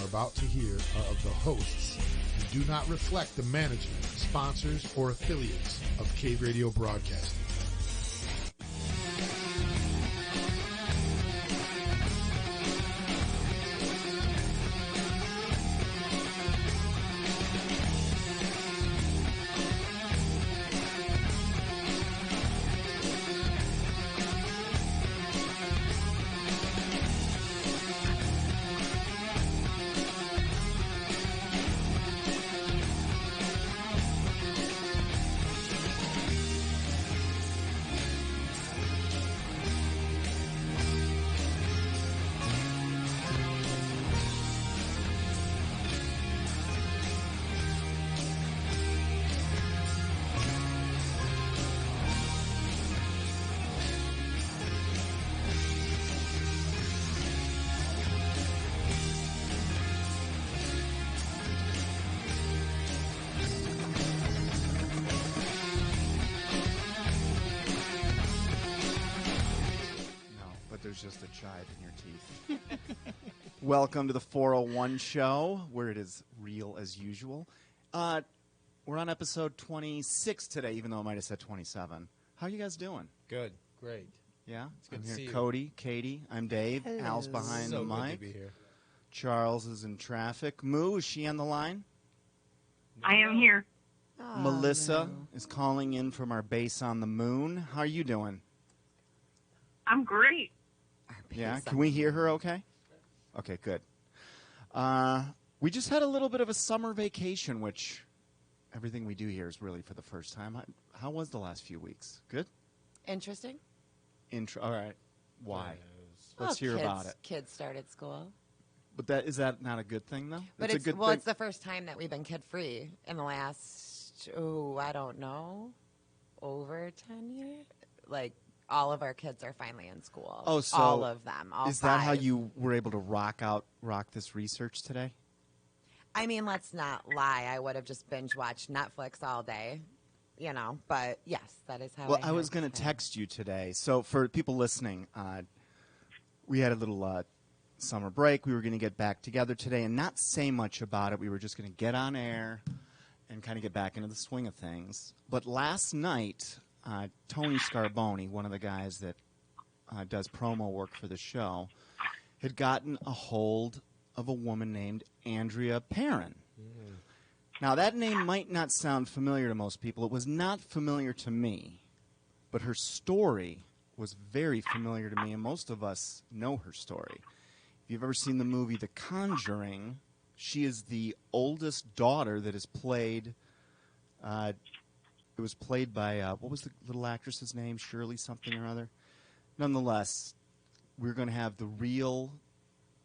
about to hear are of the hosts and do not reflect the management, sponsors, or affiliates of Cave Radio Broadcasting. Just a chive in your teeth. Welcome to the 401 show, where it is real as usual. We're on episode 26 today, even though I might have said 27. How are you guys doing? Good. Great. Yeah? It's good I'm to here. see you. Cody, Katie, I'm Dave. Hello. Al's behind So the good mic. to be here. Charles is in traffic. Moo, is she on the line? I am here. Oh, Melissa no. is calling in from our base on the moon. How are you doing? I'm great. Yeah, can we hear her okay? Okay, good. We just had a little bit of a summer vacation, which everything we do here is really for the first time. How was the last few weeks? Good? Interesting. All right. Why? Well, Let's hear about it. Kids started school. But is that not a good thing, though? But it's a good thing. it's the first time that we've been kid-free in the last, I don't know, over 10 years? Like, all of our kids are finally in school. Oh, so all of them. All is five. that how you were able to rock this research today? I mean, let's not lie. I would have just binge-watched Netflix all day, But, yes, that is how Well, I was going to text you today. So for people listening, we had a little summer break. We were going to get back together today and not say much about it. We were just going to get on air and kind of get back into the swing of things. But last night, Tony Scarboni, one of the guys that does promo work for the show, had gotten a hold of a woman named Andrea Perron. Mm. Now, that name might not sound familiar to most people. It was not familiar to me, but her story was very familiar to me, and most of us know her story. If you've ever seen the movie The Conjuring, she is the oldest daughter that is played... It was played by, what was the little actress's name? Shirley something or other? Nonetheless, we're going to have the real,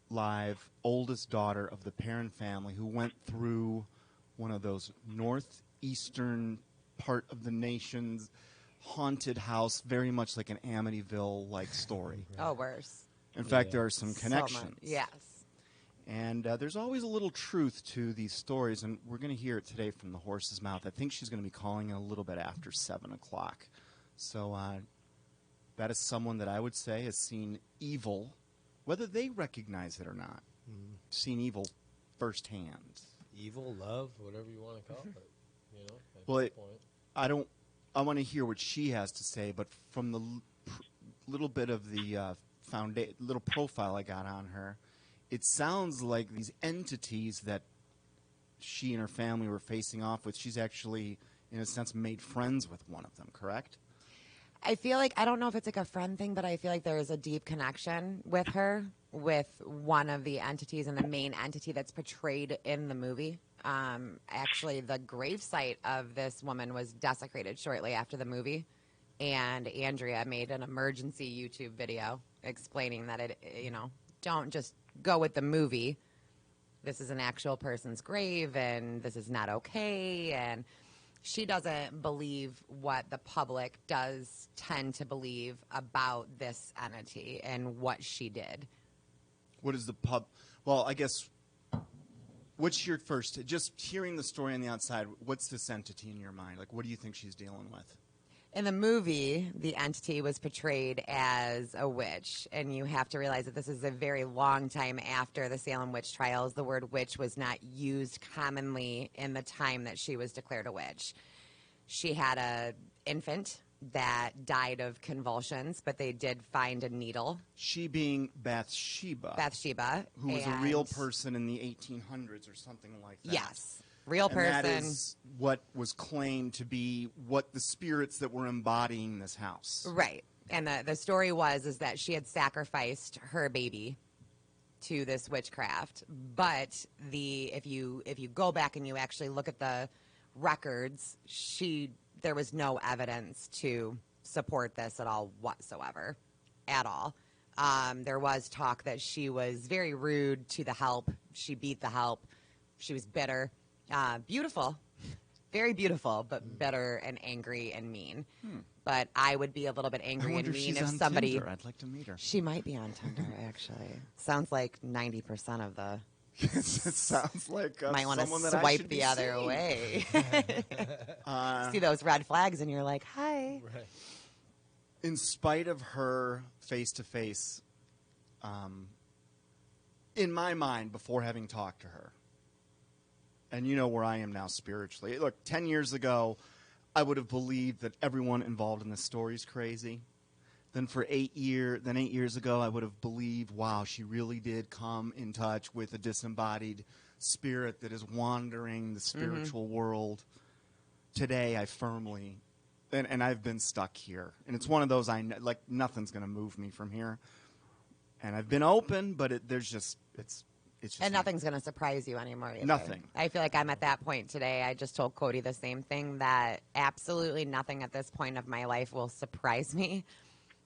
live, oldest daughter of the Perron family who went through one of those northeastern part of the nation's haunted house, very much like an Amityville-like story. Oh, worse. In fact, there are some So connections. much. Yes. And there's always a little truth to these stories, and we're going to hear it today from the horse's mouth. I think she's going to be calling in a little bit after 7 o'clock. So that is someone that I would say has seen evil, whether they recognize it or not. Mm. Seen evil firsthand. Evil, love, whatever you want to call it. At Well, this point. I want to hear what she has to say, but from the little bit of the little profile I got on her, it sounds like these entities that she and her family were facing off with, she's actually, in a sense, made friends with one of them, correct? I feel like, I don't know if it's like a friend thing, but I feel like there is a deep connection with her, with one of the entities and the main entity that's portrayed in the movie. Actually, the gravesite of this woman was desecrated shortly after the movie, and Andrea made an emergency YouTube video explaining that don't just go with the movie. This is an actual person's grave, and this is not okay, and she doesn't believe what the public does tend to believe about this entity and what she did. What is the well, I guess, what's your first, just hearing the story on the outside, what's this entity in your mind? Like, what do you think she's dealing with? In the movie, the entity was portrayed as a witch, and you have to realize that this is a very long time after the Salem witch trials. The word witch was not used commonly in the time that she was declared a witch. She had an infant that died of convulsions, but they did find a needle. She being Bathsheba. Bathsheba. Who was a real person in the 1800s or something like that. Yes. Real person. And that is what was claimed to be what the spirits that were embodying this house. Right. And the story is that she had sacrificed her baby to this witchcraft. But if you go back and you actually look at the records, there was no evidence to support this at all whatsoever. At all. There was talk that she was very rude to the help. She beat the help. She was bitter. Beautiful. Very beautiful, but bitter and angry and mean. But I would be a little bit angry and mean if somebody... Tinder. I'd like to meet her. She might be on Tinder, actually. Sounds like 90% of the... It sounds like might want to someone swipe the other way. See those red flags and you're like, hi. Right. In spite of her face-to-face, in my mind, before having talked to her, and you know where I am now spiritually. Look, 10 years ago, I would have believed that everyone involved in this story is crazy. Then 8 years ago, I would have believed, wow, she really did come in touch with a disembodied spirit that is wandering the spiritual world. Today, I firmly, and I've been stuck here. And it's one of those, like, nothing's going to move me from here. And I've been open, but it's just and nothing's going to surprise you anymore either. Nothing. I feel like I'm at that point today. I just told Cody the same thing, that absolutely nothing at this point of my life will surprise me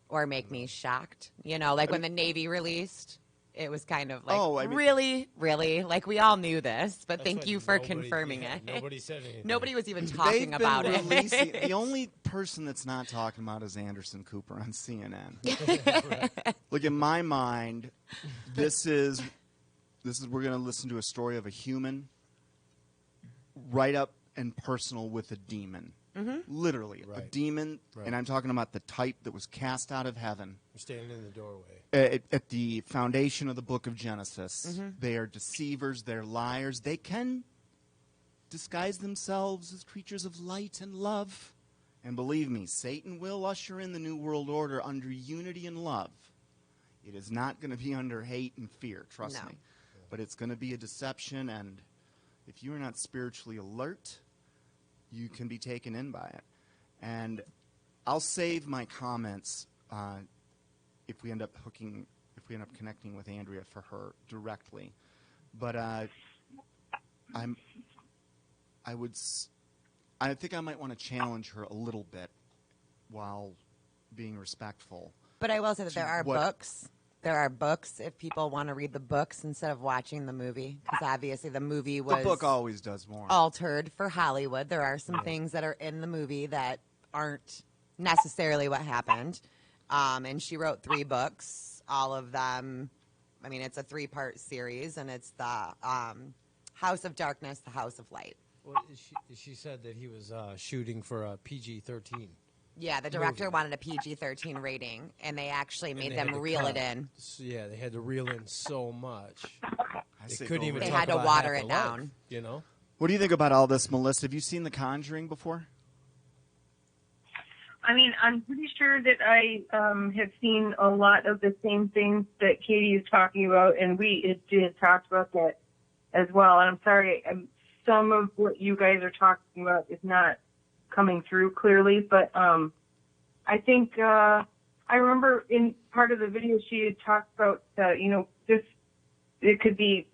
or make me shocked. You know, like when the Navy released, it was kind of like, really? Like, we all knew this, but thank you for confirming it. Nobody said anything. Nobody was even talking about it. The only person that's not talking about is Anderson Cooper on CNN. Look, in my mind, we're going to listen to a story of a human right up and personal with a demon. Literally, a demon, and I'm talking about the type that was cast out of heaven. You're standing in the doorway. At the foundation of the book of Genesis. They are deceivers, they're liars. They can disguise themselves as creatures of light and love. And believe me, Satan will usher in the New World Order under unity and love. It is not going to be under hate and fear, trust me. But it's going to be a deception, and if you are not spiritually alert, you can be taken in by it. And I'll save my comments if we end up connecting with Andrea for her directly. But I think I might want to challenge her a little bit while being respectful. But I will say that there are books. There are books if people want to read the books instead of watching the movie, because obviously the movie was... The book always does more. ...altered for Hollywood. There are some things that are in the movie that aren't necessarily what happened. And she wrote 3 books, all of them. I mean, it's a 3-part series, and it's the House of Darkness, the House of Light. Well, she said that he was shooting for a PG-13. Yeah, the director wanted a PG-13 rating, and they actually made them reel it in. Yeah, they had to reel in so much. They couldn't even. They talk had to about water half it the life, down. You know. What do you think about all this, Melissa? Have you seen The Conjuring before? I mean, I'm pretty sure that I have seen a lot of the same things that Katie is talking about, and we had talked about that as well. And I'm sorry, some of what you guys are talking about is not coming through clearly, but I think I remember in part of the video she had talked about it could be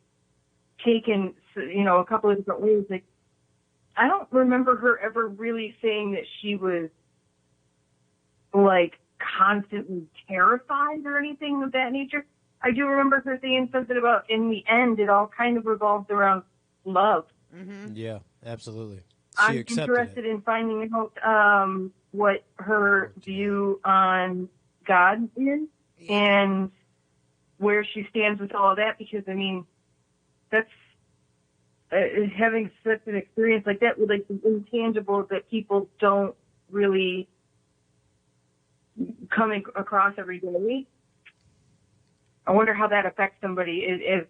taken a couple of different ways. Like, I don't remember her ever really saying that she was like constantly terrified or anything of that nature. I do remember her saying something about, in the end, it all kind of revolved around love. Yeah, absolutely. I'm interested in finding out what her view on God is and where she stands with all of that, because, I mean, that's having such an experience like that with, like, the intangibles that people don't really coming across every day. I wonder how that affects somebody is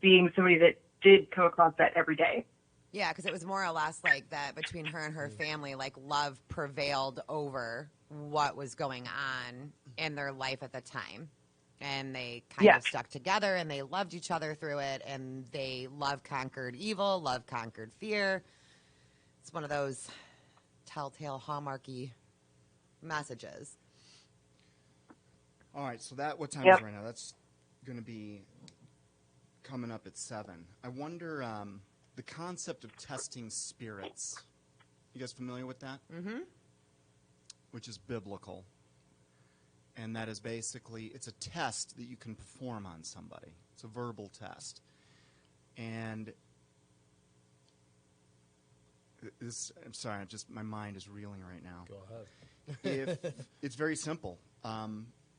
being somebody that did come across that every day. Yeah, because it was more or less like that between her and her family, like love prevailed over what was going on in their life at the time. And they kind of stuck together and they loved each other through it. And love conquered evil, love conquered fear. It's one of those telltale Hallmarky messages. All right, so what time is it right now? That's going to be coming up at 7. I wonder, the concept of testing spirits. You guys familiar with that? Mm-hmm. Which is biblical. And that is basically, it's a test that you can perform on somebody. It's a verbal test. And I'm sorry, my mind is reeling right now. Go ahead. It's very simple.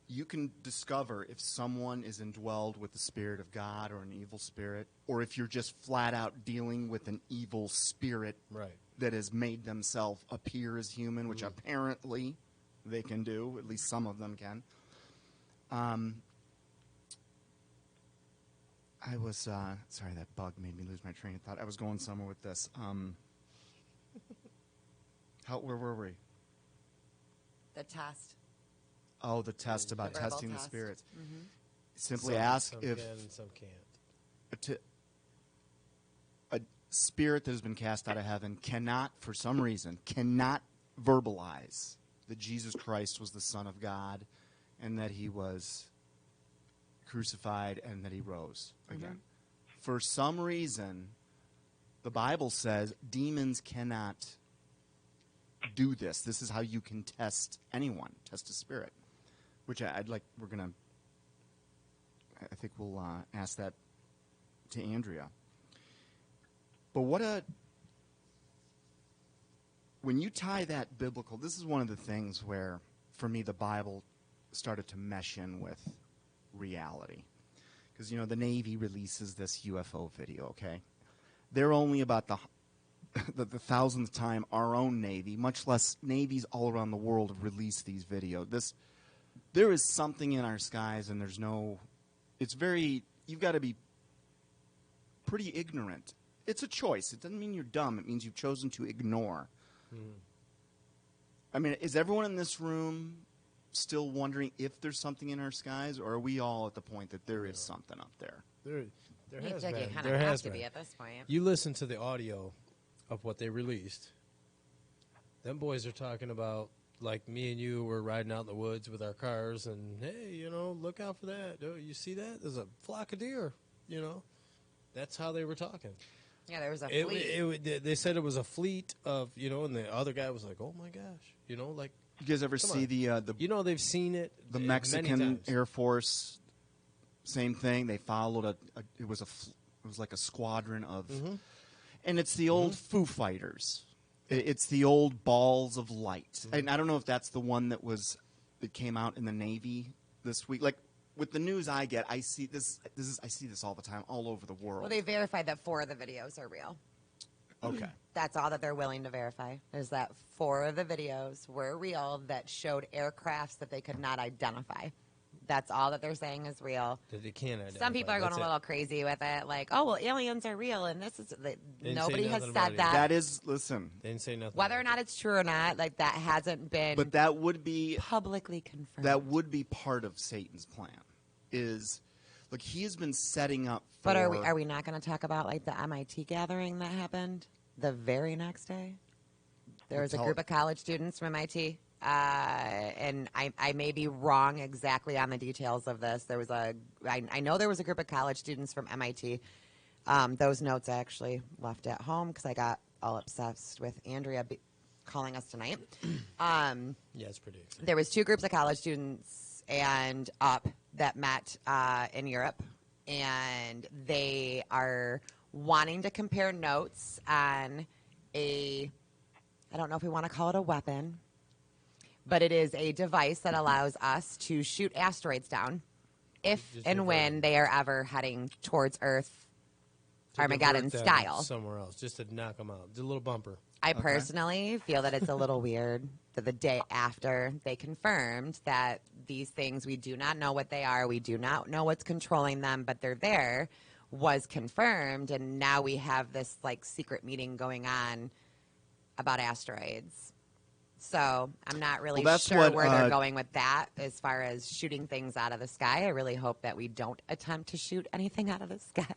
You can discover if someone is indwelled with the spirit of God or an evil spirit, or if you're just flat out dealing with an evil spirit that has made themselves appear as human, which apparently they can do. At least some of them can. I was sorry, that bug made me lose my train of thought. I was going somewhere with this. Where were we? The test. Oh, the test about verbal testing test. the spirits. Mm-hmm. Simply ask some if can and some can't. A spirit that has been cast out of heaven cannot verbalize that Jesus Christ was the Son of God and that he was crucified and that he rose again. For some reason, the Bible says demons cannot do this. This is how you can test anyone, test a spirit. Which I think we'll ask that to Andrea. But when you tie that biblical, this is one of the things where, for me, the Bible started to mesh in with reality. Because, the Navy releases this UFO video, okay? They're only about the 1,000th time our own Navy, much less navies all around the world, have released these videos. There is something in our skies, and you've got to be pretty ignorant. It's a choice. It doesn't mean you're dumb. It means you've chosen to ignore. I mean, is everyone in this room still wondering if there's something in our skies, or are we all at the point that there is something up there? There has Like been. it kind There of has has to been. be at this point. You listen to the audio of what they released. Them boys are talking about, like, me and you were riding out in the woods with our cars, and, hey, look out for that. Oh, you see that? There's a flock of deer, That's how they were talking. Yeah, there was a fleet. They said it was a fleet of, and the other guy was like, oh, my gosh. Like. You guys ever see the they've seen it. the many Mexican times. Air Force? Same thing. They followed it was like a squadron of, and it's the old Foo Fighters. It's the old balls of light. And I don't know if that's the one that came out in the Navy this week. Like with the news I get, I see this. I see this all the time, all over the world. Well, they verified that 4 of the videos are real. Okay. That's all that they're willing to verify, is that 4 of the videos were real that showed aircrafts that they could not identify. That's all that they're saying is real. That they can't identify. Some people are going a little crazy with it, like, oh, well, aliens are real, and this is... Nobody has nothing said about that. That is, listen. They didn't say nothing. Whether or not it's true or not, like, that hasn't been But that would be publicly confirmed. That would be part of Satan's plan. Look, he has been setting up for... But are we not going to talk about, like, the MIT gathering that happened the very next day? There was a group of college students from MIT, and I may be wrong exactly on the details of this. I know there was a group of college students from MIT. Those notes I actually left at home because I got all obsessed with Andrea calling us tonight. Yeah, it's pretty exciting. There was 2 groups of college students and up that met in Europe, and they are wanting to compare notes on I don't know if we want to call it a weapon, but it is a device that allows us to shoot asteroids down if and when they are ever heading towards Earth, Armageddon style. Somewhere else, just to knock them out. Just a little bumper. I personally feel that it's a little weird that the day after they confirmed that these things, we do not know what they are, we do not know what's controlling them, but they're there, was confirmed, and now we have this like secret meeting going on about asteroids. So I'm not really sure where they're going with that as far as shooting things out of the sky. I really hope that we don't attempt to shoot anything out of the sky.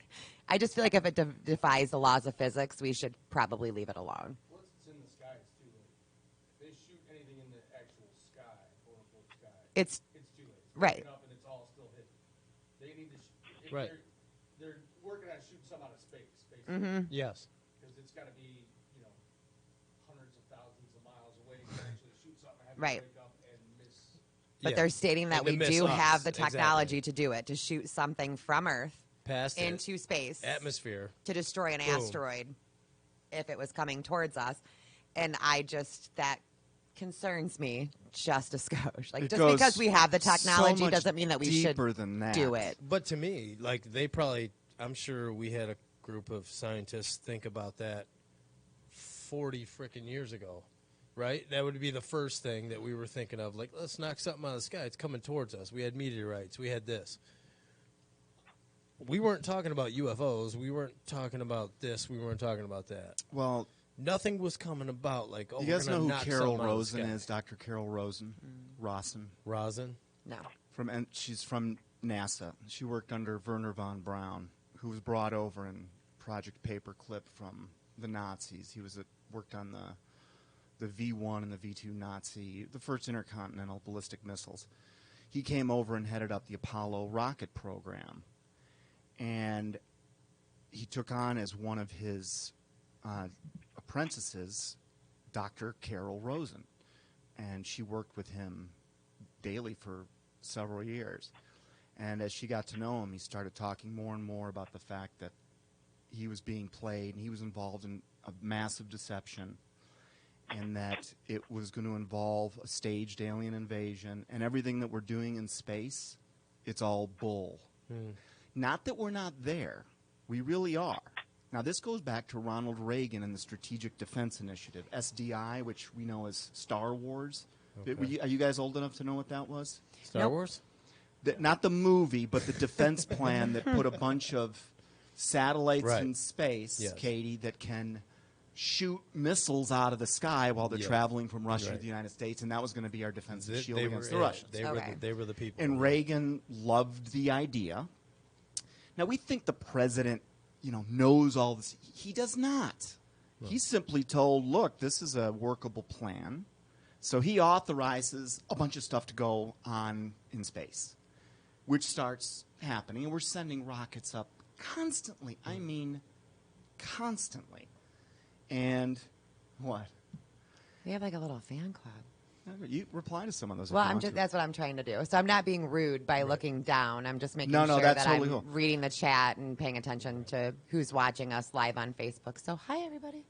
I just feel like if it defies the laws of physics, we should probably leave it alone. Once it's in the sky, it's too late. If they shoot anything in the actual sky, quote-unquote sky, it's too late. It's right. Up and it's all still hidden. They need to right. They're working on shooting some out of space, basically. Mm-hmm. Yes. Because it's got to be, hundreds of thousands of miles away to actually shoot something, have right. to wake up and miss. But they're stating that we do have the technology to do it, to shoot something from Earth past into space, atmosphere, to destroy an asteroid if it was coming towards us. And that concerns me just a skosh. Like, just because we have the technology doesn't mean that we should do it. But to me, like, I'm sure we had a group of scientists think about that 40 freaking years ago, right? That would be the first thing that we were thinking of. Like, let's knock something out of the sky. It's coming towards us. We had meteorites. We had this. We weren't talking about UFOs. We weren't talking about this. We weren't talking about that. Well, nothing was coming about like, oh, you guys know who Carol Rosen is? Dr. Carol Rosen. Rosen? No. She's from NASA. She worked under Wernher von Braun, who was brought over in Project Paperclip from the Nazis. He worked on the V-1 and the V-2 Nazi, the first intercontinental ballistic missiles. He came over and headed up the Apollo rocket program. And he took on as one of his apprentices Dr. Carol Rosen. And she worked with him daily for several years. And as she got to know him, he started talking more and more about the fact that he was being played and he was involved in a massive deception, and that it was going to involve a staged alien invasion, and everything that we're doing in space, it's all bull. Not that we're not there. We really are. Now, this goes back to Ronald Reagan and the Strategic Defense Initiative, SDI, which we know as Star Wars. Okay. Are you guys old enough to know what that was? Star Wars? Not the movie, but the defense plan that put a bunch of satellites in space, Katie, that can shoot missiles out of the sky while they're traveling from Russia to the United States, and that was going to be our defensive shield against the Russians. They were the people. And Reagan loved the idea. Now, we think the president, knows all this. He does not. No. He's simply told, look, this is a workable plan. So he authorizes a bunch of stuff to go on in space, which starts happening. And we're sending rockets up constantly. I mean, constantly. And what? We have like a little fan club. You reply to some of those. Well, that's what I'm trying to do. So I'm not being rude by looking down. I'm just making sure that totally I'm reading the chat and paying attention to who's watching us live on Facebook. So hi, everybody.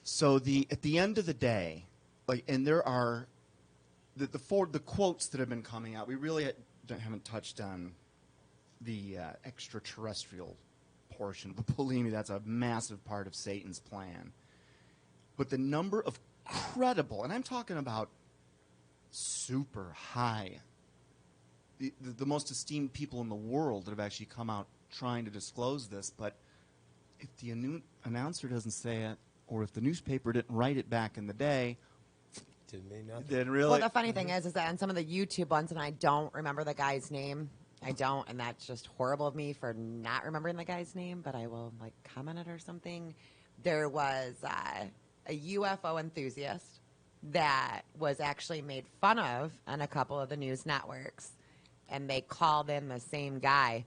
So at the end of the day, and there are the quotes that have been coming out. We really haven't touched on the extraterrestrial portion, but believe me, that's a massive part of Satan's plan. But the number of credible, and I'm talking about super high, the most esteemed people in the world that have actually come out trying to disclose this, but if the announcer doesn't say it, or if the newspaper didn't write it back in the day, didn't mean nothing. Then really. Well, the funny thing is that on some of the YouTube ones, and I don't remember the guy's name, and that's just horrible of me for not remembering the guy's name, but I will comment it or something. There was a UFO enthusiast that was actually made fun of on a couple of the news networks, and they called in the same guy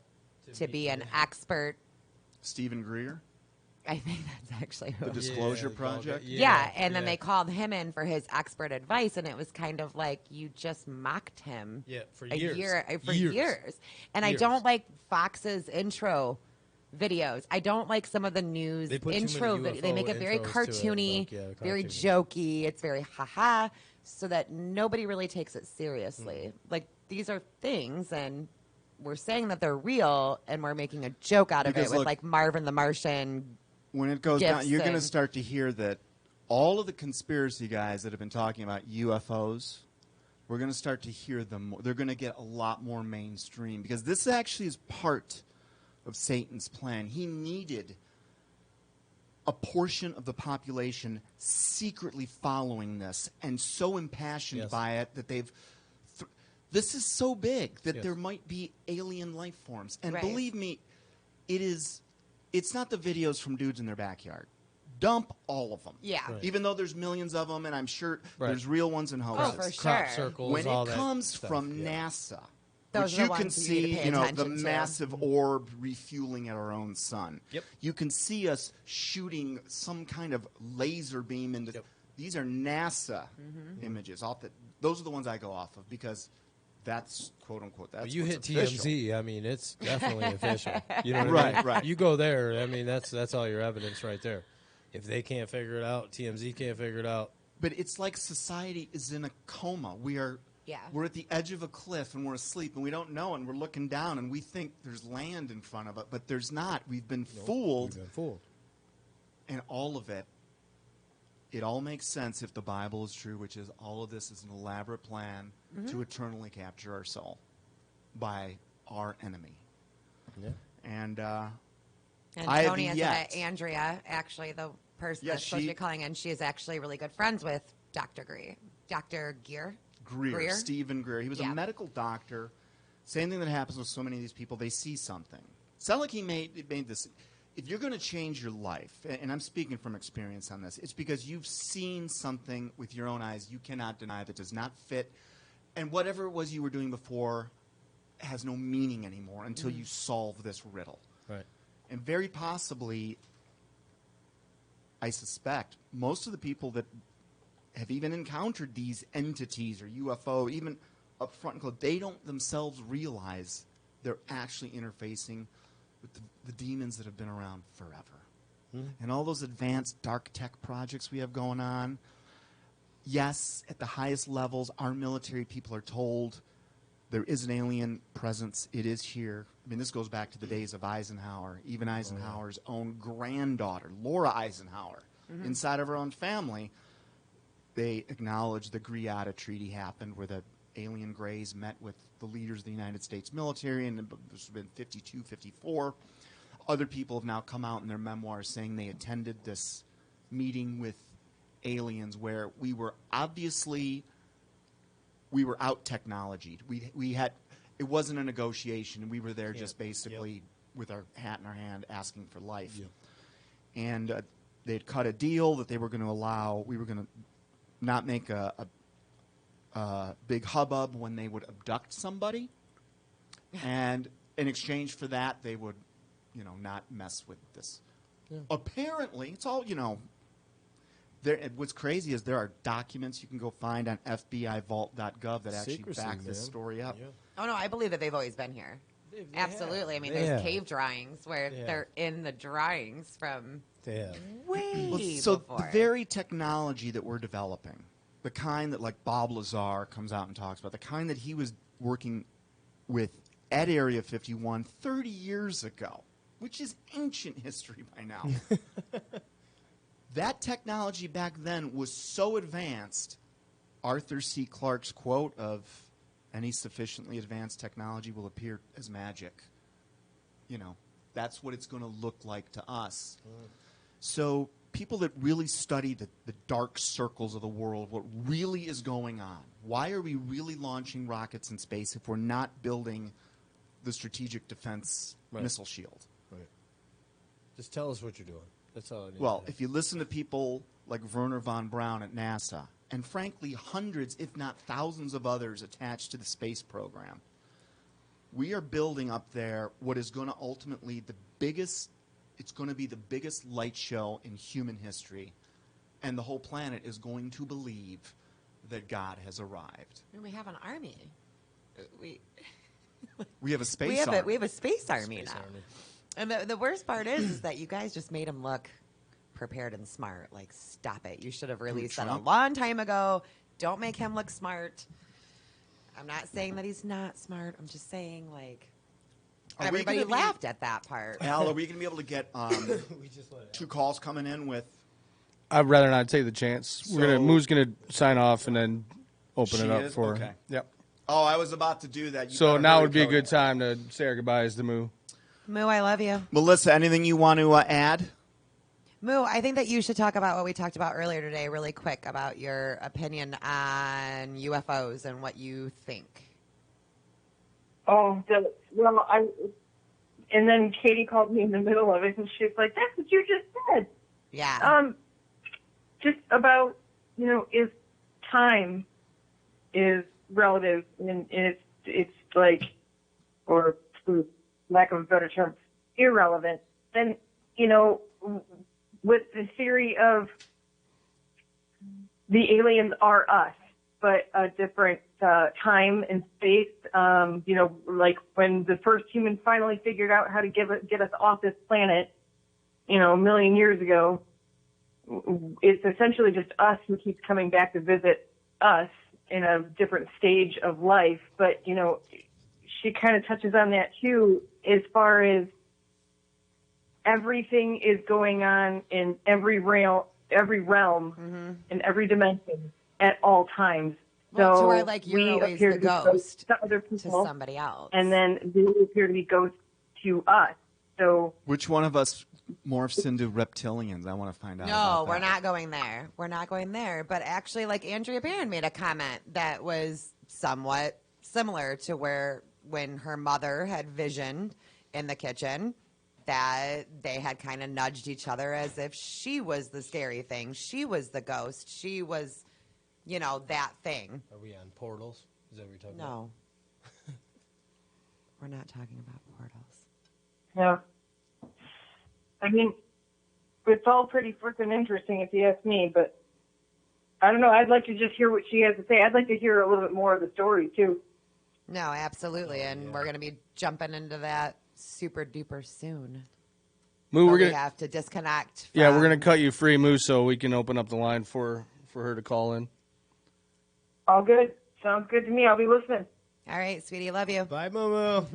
to be an expert. Stephen Greer? I think that's actually who. The Disclosure Project? And then they called him in for his expert advice, and it was kind of like you just mocked him for years. And I don't like Fox's intro videos. I don't like some of the news intro videos. They make it very cartoony, very jokey. It's very ha-ha, so that nobody really takes it seriously. Like, these are things, and we're saying that they're real, and we're making a joke out of it with, Marvin the Martian. When it goes down, you're going to start to hear that all of the conspiracy guys that have been talking about UFOs, we're going to start to hear them more. They're going to get a lot more mainstream because this actually is part of Satan's plan. He needed a portion of the population secretly following this and so impassioned by it that they've this is so big that there might be alien life forms. And believe me, it's not the videos from dudes in their backyard. Dump all of them. Yeah. Even though there's millions of them, and I'm sure there's real ones and hoaxes. Oh, for Crop sure. circles, When all it that comes stuff, from NASA, Those which are the you can ones you need to see, pay you know, the attention to. massive orb refueling at our own sun. Yep. You can see us shooting some kind of laser beam into. Yep. These are NASA images. Those are the ones I go off of because that's quote unquote. That's But you what's hit official. TMZ. I mean, it's definitely official. You know what I Right, mean? right. You go there. I mean, that's all your evidence right there. If they can't figure it out, TMZ can't figure it out. But it's like society is in a coma. We're at the edge of a cliff and we're asleep and we don't know and we're looking down and we think there's land in front of it, but there's not. We've been fooled. We've been fooled. And all of it, it all makes sense if the Bible is true, which is all of this is an elaborate plan to eternally capture our soul by our enemy. Yeah. And And Tony has met Andrea, actually, the person Yeah, that's supposed to be calling in. She is actually really good friends with Dr. Greer. Greer. Stephen Greer. He was a medical doctor. Same thing that happens with so many of these people. They see something. It's not like he made this. If you're going to change your life, and I'm speaking from experience on this, it's because you've seen something with your own eyes you cannot deny that does not fit. And whatever it was you were doing before has no meaning anymore until you solve this riddle. Right. And very possibly, I suspect, most of the people that have even encountered these entities or UFO, even up front and close, they don't themselves realize they're actually interfacing with the demons that have been around forever. And all those advanced dark tech projects we have going on, yes, at the highest levels, our military people are told there is an alien presence. It is here. I mean, this goes back to the days of Eisenhower, even Eisenhower's own granddaughter, Laura Eisenhower, inside of her own family. They acknowledged the Greada Treaty happened where the alien Greys met with the leaders of the United States military, and this has been 52, 54. Other people have now come out in their memoirs saying they attended this meeting with aliens where we were out technologied. We had, it wasn't a negotiation. We were there just basically with our hat in our hand asking for life. And they'd cut a deal that they were going to allow, we were going to not make a big hubbub when they would abduct somebody. And in exchange for that, they would, not mess with this. Apparently, it's all, what's crazy is there are documents you can go find on FBIvault.gov that actually back this story up. Oh, no, I believe that they've always been here. Absolutely. I mean, there's cave drawings where they're in the drawings from way so before. the very technology that we're developing, the kind that like Bob Lazar comes out and talks about, the kind that he was working with at Area 51 30 years ago, which is ancient history by now. That technology back then was so advanced, Arthur C. Clarke's quote of, any sufficiently advanced technology will appear as magic. That's what it's going to look like to us. So people that really study the dark circles of the world, what really is going on, why are we really launching rockets in space if we're not building the strategic defense missile shield? Right. Just tell us what you're doing. That's all I need. Well, if you listen to people like Werner von Braun at NASA, and frankly hundreds, if not thousands of others attached to the space program, we are building up there what is going to ultimately it's going to be the biggest light show in human history, and the whole planet is going to believe that God has arrived. And we have an army. We have a space army. We have a space army now. And the worst part is that you guys just made him look prepared and smart. Like, stop it. You should have released that a long time ago. Don't make him look smart. I'm not saying that he's not smart. I'm just saying, like, everybody laughed at that part. Al, are we going to be able to get 2 calls coming in with I'd rather not take the chance. Moo's gonna sign off and then open it up for. Okay. Yep. Oh, I was about to do that. So now would be a good time to say our goodbyes to Moo. Moo, I love you. Melissa, anything you want to add? Moo, I think that you should talk about what we talked about earlier today really quick about your opinion on UFOs and what you think. Oh, and then Katie called me in the middle of it, and she's like, "That's what you just said." Yeah. Just about, if time is relative, and it's like, or for lack of a better term, irrelevant, then, with the theory of the aliens are us, but a different time and space, like when the first human finally figured out how to get us off this planet, a million years ago, it's essentially just us who keeps coming back to visit us in a different stage of life. But, she kind of touches on that too, as far as everything is going on in every realm, in every dimension at all times. Well, so to where, like, you're always appear the to be ghost to other people, to somebody else. and then they appear to be ghosts to us. So Which one of us morphs into reptilians? I want to find out. No, about we're that. not going there. We're not going there. But actually, like, Andrea Perron made a comment that was somewhat similar to where when her mother had visioned in the kitchen that they had kind of nudged each other as if she was the scary thing. She was the ghost. She was, that thing. Are we on portals? Is that what you're talking about? No. We're not talking about portals. yeah, I mean, it's all pretty freaking interesting if you ask me. But I don't know. I'd like to just hear what she has to say. I'd like to hear a little bit more of the story too. No, absolutely. And we're going to be jumping into that super duper soon. Moo, But we're we gonna have to disconnect. we're from- gonna cut you free, Moo, so we can open up the line for her to call in. All good. Sounds good to me. I'll be listening. All right, sweetie. Love you. Bye, Momo.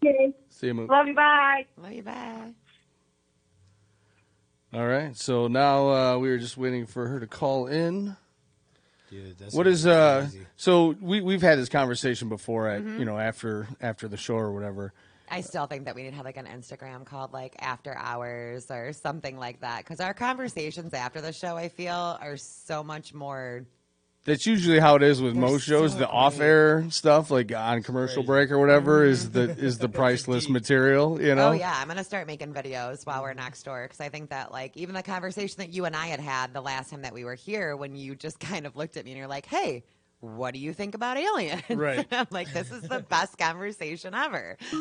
Okay. See you, Moo. Love you. Bye. Love you. Bye. All right. So now we were just waiting for her to call in. Dude, that's What is crazy. so we've had this conversation before at after the show or whatever. I still think that we need to have like an Instagram called like After Hours or something like that, because our conversations after the show, I feel, are so much more. That's usually how it is with They're most shows. so The great. off-air stuff, like on commercial break or whatever, is the priceless material. Oh yeah, I'm gonna start making videos while we're next door, because I think that like even the conversation that you and I had the last time that we were here, when you just kind of looked at me and you're like, "Hey, what do you think about aliens?" Right. I'm like, "This is the best conversation ever." And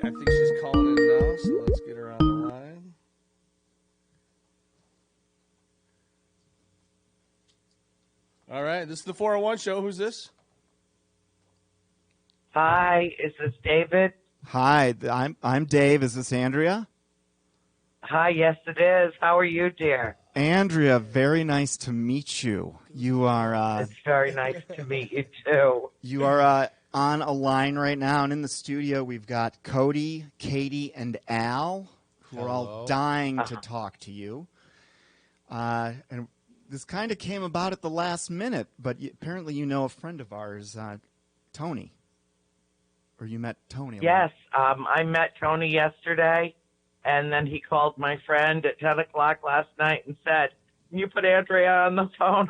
I think she's calling in now, so let's get her on the line. All right, this is the 401 show. Who's this? Hi, is this David? Hi, I'm Dave. Is this Andrea? Hi, yes it is. How are you, dear? Andrea, very nice to meet you. You are It's very nice to meet you, too. you are on a line right now, and in the studio we've got Cody, Katie, and Al, who are all Hello. dying to talk to you. And this kind of came about at the last minute, but apparently you know a friend of ours, Tony. Or you met Tony. Yes, I met Tony yesterday, and then he called my friend at 10 o'clock last night and said, "Can you put Andrea on the phone?"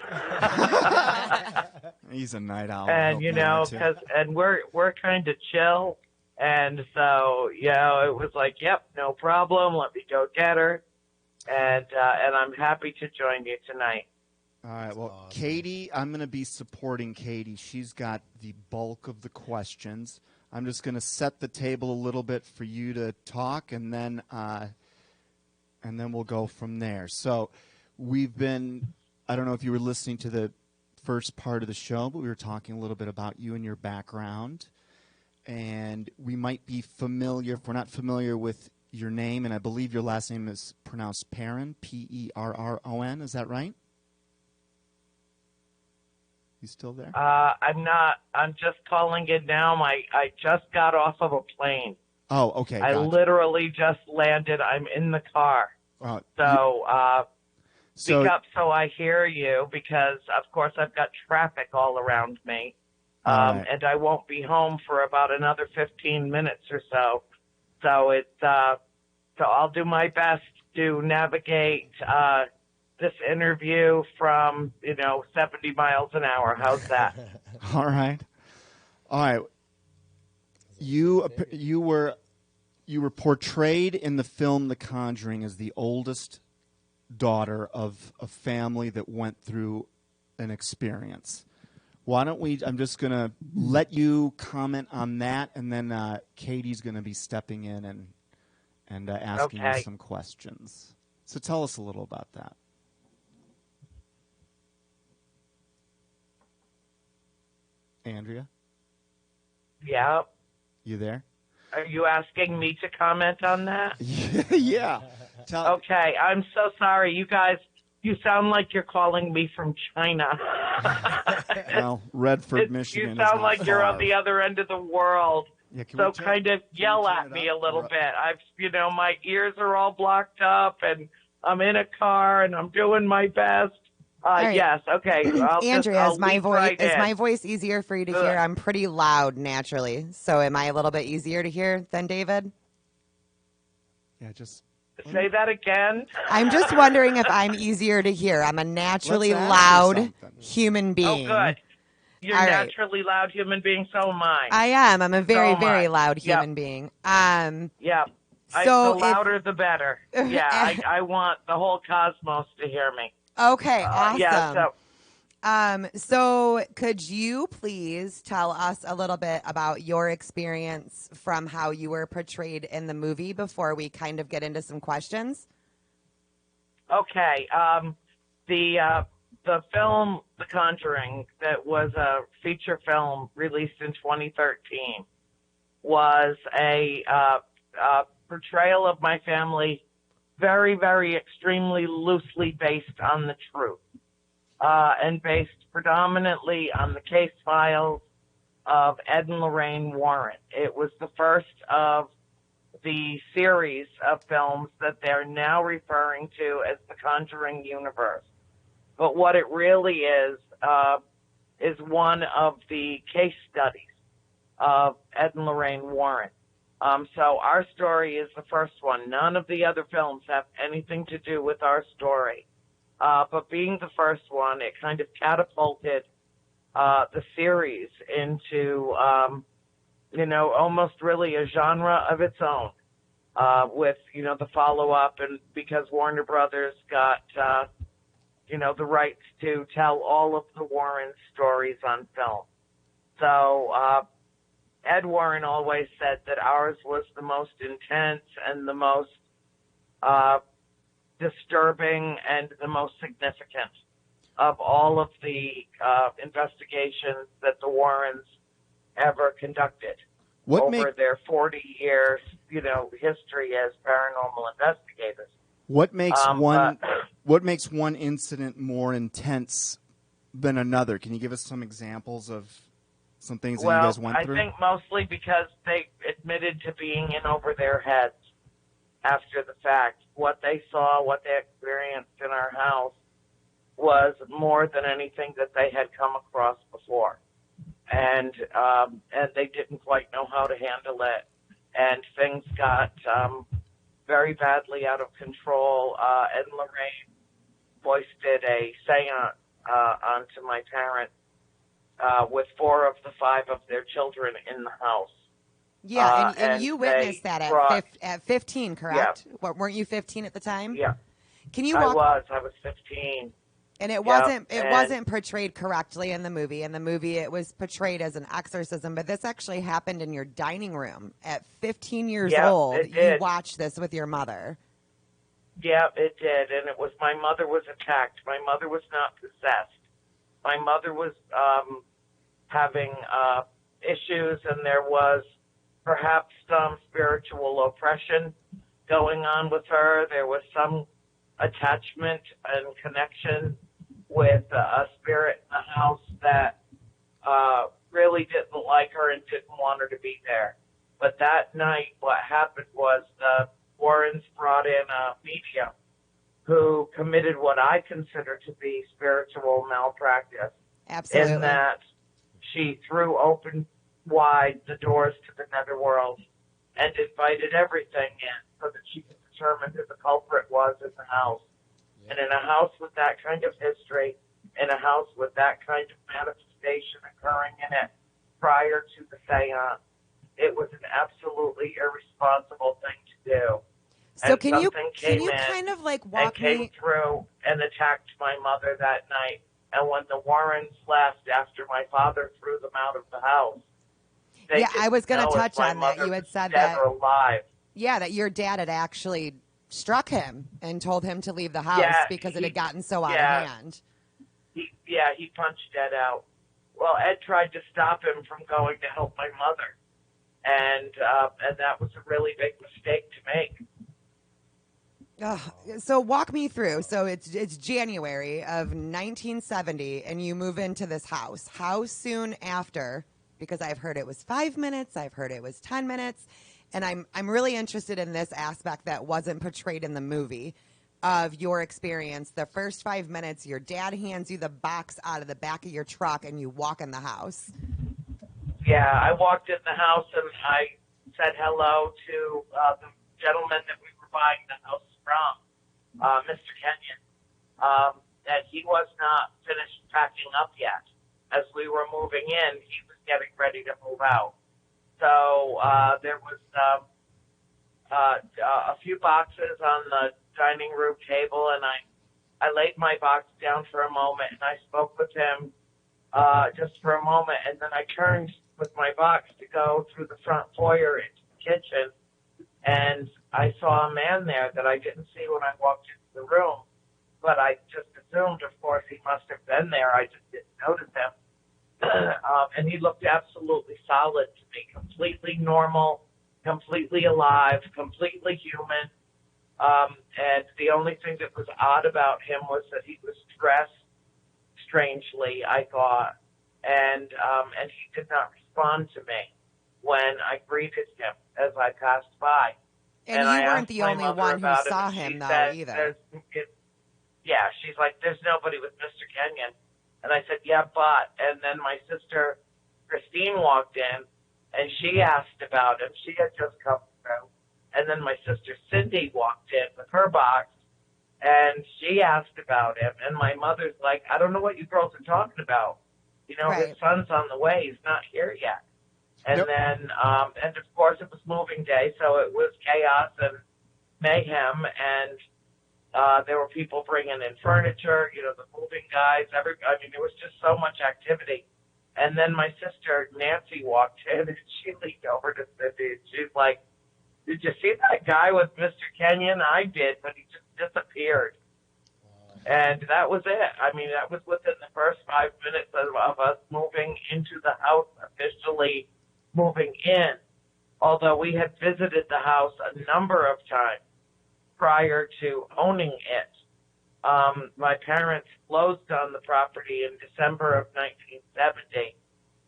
He's a night owl. And, He'll know it, too. we're kind of chill, and so, it was like, yep, no problem, let me go get her, and I'm happy to join you tonight. All right, well, awesome. Katie, I'm going to be supporting Katie. She's got the bulk of the questions. I'm just going to set the table a little bit for you to talk, and then we'll go from there. So we've been, I don't know if you were listening to the first part of the show, but we were talking a little bit about you and your background. And we might be familiar, if we're not familiar with your name, and I believe your last name is pronounced Perron, Perron. Is that right? You still there? I'm not. I'm just calling in now. I just got off of a plane. Oh, okay. I gotcha. literally just landed. I'm in the car. Uh, So So, speak up so I hear you, because of course I've got traffic all around me, right. and I won't be home for about another 15 minutes or so. So so I'll do my best to navigate this interview from 70 miles an hour. How's that? All right. You were portrayed in the film The Conjuring as the oldest daughter of a family that went through an experience. Why don't we? I'm just going to let you comment on that, and then Katie's going to be stepping in and asking you some questions. So tell us a little about that. Andrea? Yeah. You there? Are you asking me to comment on that? Yeah. Okay, I'm so sorry. You guys, you sound like you're calling me from China. Well, Redford, Michigan. You sound like you're on the other end of the world. Yeah, so kind of yell at me a little bit. My ears are all blocked up, and I'm in a car, and I'm doing my best. Right. Yes, okay. Andrea, is my voice easier for you to hear? I'm pretty loud naturally, so am I a little bit easier to hear than David? Yeah, just say that again. I'm just wondering if I'm easier to hear. I'm a naturally loud human being. Oh, good. You're a naturally loud human being, so am I. I am. I'm a very, very loud human being. Yeah. So the louder, the better. Yeah, I want the whole cosmos to hear me. Okay, awesome. Yeah, so could you please tell us a little bit about your experience from how you were portrayed in the movie before we kind of get into some questions? Okay. The film The Conjuring, that was a feature film released in 2013, was a portrayal of my family, very, very extremely loosely based on the truth, and based predominantly on the case files of Ed and Lorraine Warren. It was the first of the series of films that they're now referring to as the Conjuring universe. But what it really is one of the case studies of Ed and Lorraine Warren. So our story is the first one. None of the other films have anything to do with our story. But being the first one, it kind of catapulted the series into, almost really a genre of its own, with, the follow-up, and because Warner Brothers got, the rights to tell all of the Warren stories on film. So Ed Warren always said that ours was the most intense and the most disturbing and the most significant of all of the investigations that the Warrens ever conducted over their 40 years, history as paranormal investigators. What makes one incident more intense than another? Can you give us some examples of some things that you guys went through? I think mostly because they admitted to being in over their heads after the fact. What they saw, what they experienced in our house was more than anything that they had come across before. And they didn't quite know how to handle it. And things got very badly out of control. Ed and Lorraine foisted a seance onto my parents with 4 of the 5 of their children in the house. Yeah, and you witnessed that at 15, correct? Yeah. Weren't you 15 at the time? Yeah. Can you I was 15. And it wasn't portrayed correctly in the movie. In the movie, it was portrayed as an exorcism, but this actually happened in your dining room at 15 years old. You watched this with your mother. Yeah, it did, and my mother was attacked. My mother was not possessed. My mother was having issues, and there was perhaps some spiritual oppression going on with her. There was some attachment and connection with a spirit in the house that really didn't like her and didn't want her to be there. But that night, what happened was the Warrens brought in a medium who committed what I consider to be spiritual malpractice. Absolutely. In that she threw open wide the doors to the netherworld and invited everything in so that she could determine who the culprit was in the house. And in a house with that kind of history, in a house with that kind of manifestation occurring in it prior to the seance, it was an absolutely irresponsible thing to do. So and can you came kind of like and walk came me through and attacked my mother that night. And when the Warrens left after my father threw them out of the house, they Yeah, didn't I was going know to if touch my on that. mother You had was said dead that. or alive. Yeah, that your dad had actually struck him and told him to leave the house Yeah, because it had gotten so out yeah. of hand. He punched Ed out. Well, Ed tried to stop him from going to help my mother, and that was a really big mistake to make. So walk me through. So it's January of 1970, and you move into this house. How soon after? Because I've heard it was 5 minutes. I've heard it was 10 minutes, and I'm really interested in this aspect that wasn't portrayed in the movie of your experience. The first 5 minutes, your dad hands you the box out of the back of your truck, and you walk in the house. Yeah, I walked in the house and I said hello to the gentleman that we were buying the house from, Mr. Kenyon. And he was not finished packing up yet. As we were moving in, he was getting ready to move out. So there was a few boxes on the dining room table, and I laid my box down for a moment, and I spoke with him just for a moment, and then I turned with my box to go through the front foyer into the kitchen, and I saw a man there that I didn't see when I walked into the room, but I just assumed, of course, he must have been there. I just didn't notice him. And he looked absolutely solid to me, completely normal, completely alive, completely human. And the only thing that was odd about him was that he was dressed strangely, I thought, and he did not respond to me when I greeted him as I passed by. And I you weren't asked the my only mother one who about saw and him, she though, said, either. Yeah, she's like, there's nobody with Mr. Kenyon. And I said, yeah, but. And then my sister Christine walked in, and she asked about him. She had just come through. And then my sister Cindy walked in with her box, and she asked about him. And my mother's like, I don't know what you girls are talking about. You know, Right. his son's on the way. He's not here yet. And Yep. then, and of course, it was moving day, so it was chaos and mayhem. And there were people bringing in furniture, you know, the moving guys. I mean, there was just so much activity. And then my sister Nancy walked in, and she leaned over to Cindy, and she's like, did you see that guy with Mr. Kenyon? I did, but he just disappeared. And that was it. I mean, that was within the first 5 minutes of us moving into the house, officially moving in, although we had visited the house a number of times prior to owning it. My parents closed on the property in December of 1970,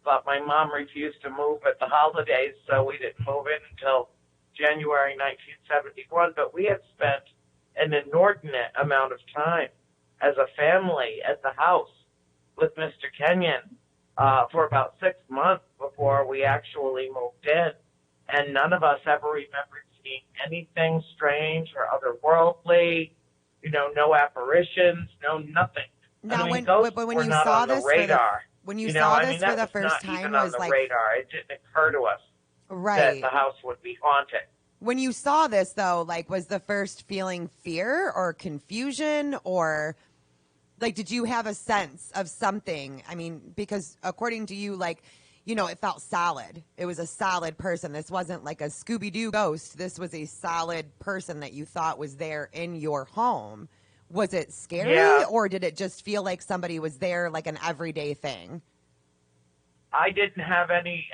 but my mom refused to move at the holidays, so we didn't move in until January 1971. But we had spent an inordinate amount of time as a family at the house with Mr. Kenyon for about 6 months before we actually moved in, and none of us ever remembered seeing anything strange or otherworldly, you know, no apparitions, no nothing. Now, I mean, when ghosts were you not saw on the this radar. when you You know, saw I this mean, for that the was first not time, even on was the like radar. It didn't occur to us that right. the house would be haunted. When you saw this, though, like, was the first feeling fear or confusion, or like, did you have a sense of something? I mean, because according to you, like, you know, it felt solid. It was a solid person. This wasn't like a Scooby-Doo ghost. This was a solid person that you thought was there in your home. Was it scary, Yeah. or did it just feel like somebody was there, like an everyday thing? I didn't have any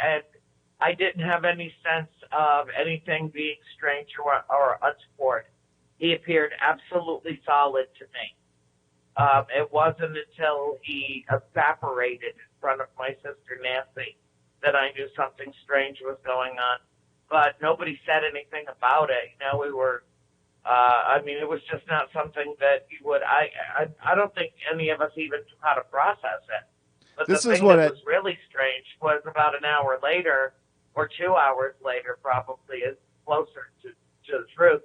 sense of anything being strange or untoward. He appeared absolutely solid to me. It wasn't until he evaporated in front of my sister Nancy that I knew something strange was going on. But nobody said anything about it. You know, we were I mean, it was just not something that you would. I don't think any of us even knew how to process it. But This the is thing what that was really strange was about an hour later, or 2 hours later, probably is closer to the truth.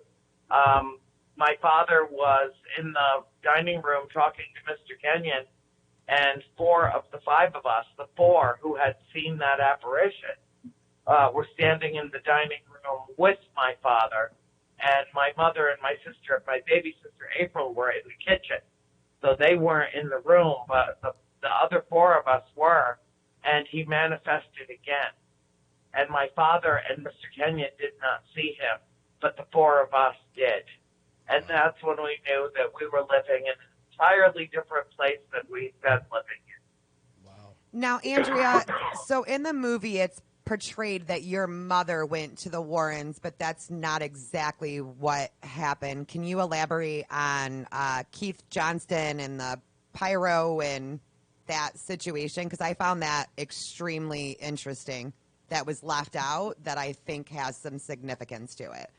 My father was in the dining room talking to Mr. Kenyon, and 4 of the 5 of us, the 4 who had seen that apparition, were standing in the dining room with my father, and my mother and my sister, my baby sister April, were in the kitchen. So they weren't in the room, but the other 4 of us were, and he manifested again. And my father and Mr. Kenyon did not see him, but the 4 of us did. And that's when we knew that we were living in an entirely different place than we'd been living in. Now, Andrea, so in the movie, it's portrayed that your mother went to the Warrens, but that's not exactly what happened. Can you elaborate on Keith Johnston and the pyro and that situation? Because I found that extremely interesting. That was left out that I think has some significance to it.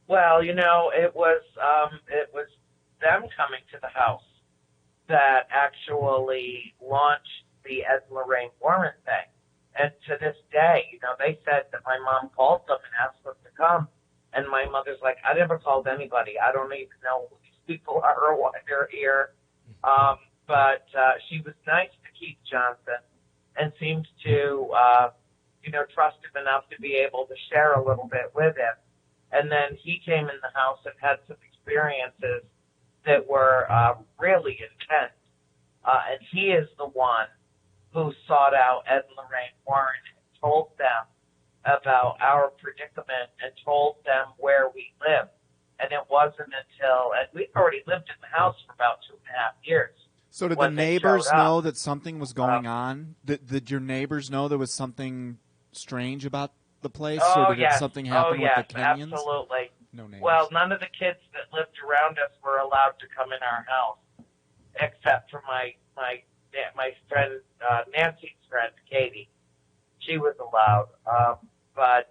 Well, you know, it was them coming to the house that actually launched the Ed and Lorraine Warren thing. And to this day, you know, they said that my mom called them and asked them to come. And my mother's like, I never called anybody. I don't even know who these people are or why they're here. But she was nice to Keith Johnson and seemed to, trust him enough to be able to share a little bit with him. And then he came in the house and had some experiences that were really intense. And he is the one who sought out Ed and Lorraine Warren and told them about our predicament and told them where we lived. And it wasn't until, and we'd already lived in the house for about 2.5 years. So did the neighbors know that something was going on? Did your neighbors know there was something strange about the place? Or did something happen with the Kenyons? Absolutely. No names. Well, none of the kids that lived around us were allowed to come in our house, except for my friend, Nancy's friend, Katie. She was allowed. But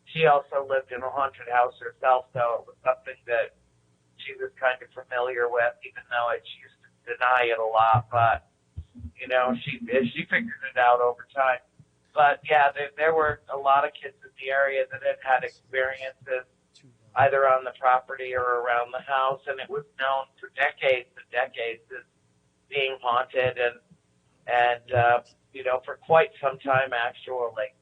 she also lived in a haunted house herself, so it was something that she was kind of familiar with, even though she used to deny it a lot. But, you know, she figured it out over time. But, yeah, there were a lot of kids in the area that had experiences either on the property or around the house, and it was known for decades and decades as being haunted and for quite some time, actually.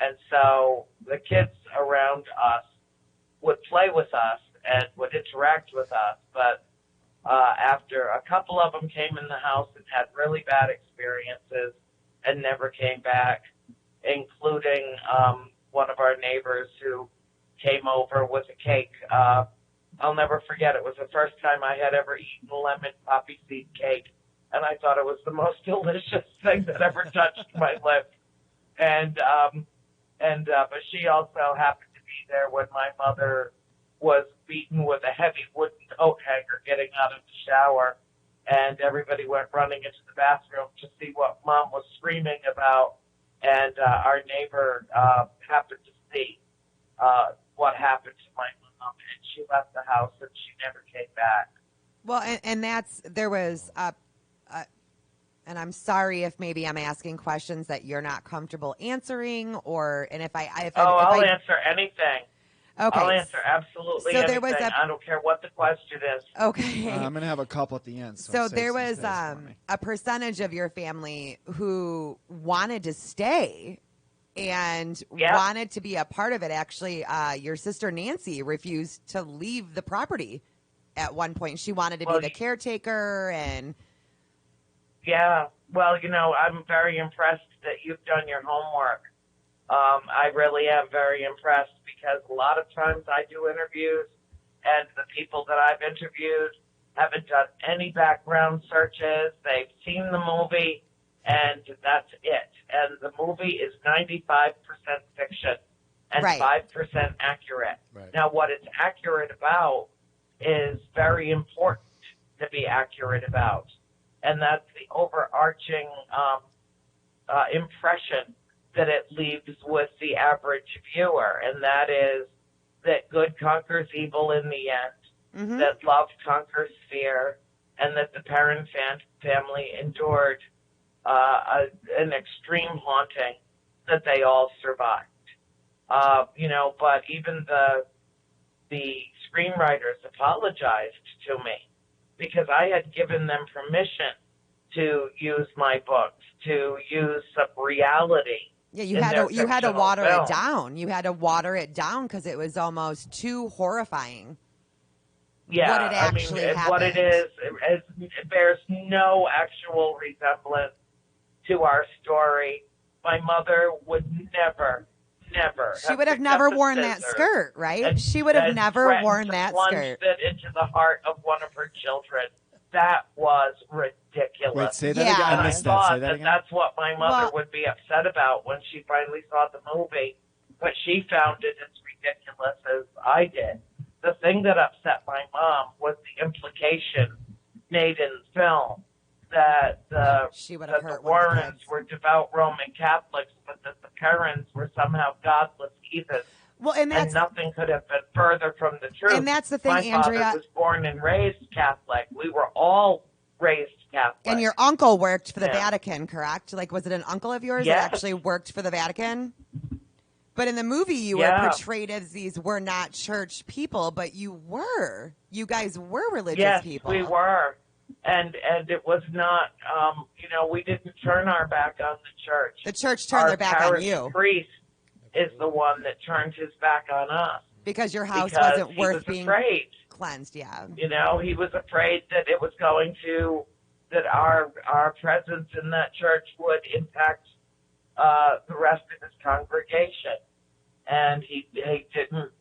And so the kids around us would play with us and would interact with us, but after a couple of them came in the house and had really bad experiences and never came back, including one of our neighbors who came over with a cake. I'll never forget, it was the first time I had ever eaten lemon poppy seed cake, and I thought it was the most delicious thing that ever touched my lips. But she also happened to be there when my mother was beaten with a heavy wooden coat hanger getting out of the shower, and everybody went running into the bathroom to see what Mom was screaming about, and our neighbor happened to see what happened to my mom, and she left the house and she never came back. Well, and there was and I'm sorry if maybe I'm asking questions that you're not comfortable answing, I'll answer anything. Okay. I'll answer absolutely anything. I don't care what the question is. Okay. I'm going to have a couple at the end. So there was a percentage of your family who wanted to stay and wanted to be a part of it. Actually, your sister Nancy refused to leave the property at one point. She wanted to be the caretaker and... Yeah, well, I'm very impressed that you've done your homework. I really am very impressed because a lot of times I do interviews and the people that I've interviewed haven't done any background searches. They've seen the movie and that's it. And the movie is 95% fiction and 5% accurate. Right. Now, what it's accurate about is very important to be accurate about. And that's the overarching impression that it leaves with the average viewer, and that is that good conquers evil in the end, that love conquers fear, and that the Perron family endured an extreme haunting that they all survived. But even the screenwriters apologized to me because I had given them permission to use my books, to use some reality. Yeah, you had to water it down. You had to water it down because it was almost too horrifying. Yeah, what it actually happened. What it is bears no actual resemblance to our story. My mother would never. She would have never worn that skirt, right? She would have never worn that skirt. Plunged it into the heart of one of her children. That was ridiculous. Wait, say that again. I missed that. Say that again. That's what my mother would be upset about when she finally saw the movie, but she found it as ridiculous as I did. The thing that upset my mom was the implication made in the film that the Warrens were devout Roman Catholics, but that the Perrons were somehow godless heathens. Well, and nothing could have been further from the truth. And that's the thing, My Andrea. father was born and raised Catholic. We were all raised Catholic. And your uncle worked for the Vatican, correct? Like, was it an uncle of yours that actually worked for the Vatican? But in the movie, you were portrayed as these were not church people, but you were. You guys were religious people. Yes, we were. And it was not, we didn't turn our back on the church. The church turned their back on you. Our priest is the one that turned his back on us. Because your house wasn't worth being afraid. Cleansed, yeah. He was afraid that it was going to, that our presence in that church would impact the rest of his congregation. And he didn't,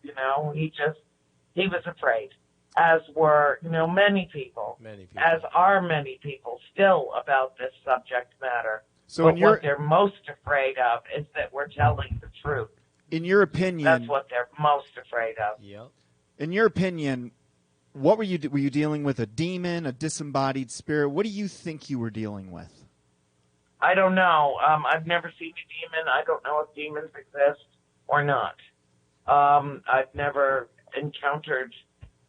he was afraid. As were, many people. As are many people still about this subject matter. So but what they're most afraid of is that we're telling the truth. In your opinion, that's what they're most afraid of. Yep. In your opinion, what were you dealing with? A demon, a disembodied spirit? What do you think you were dealing with? I don't know. I've never seen a demon. I don't know if demons exist or not. I've never encountered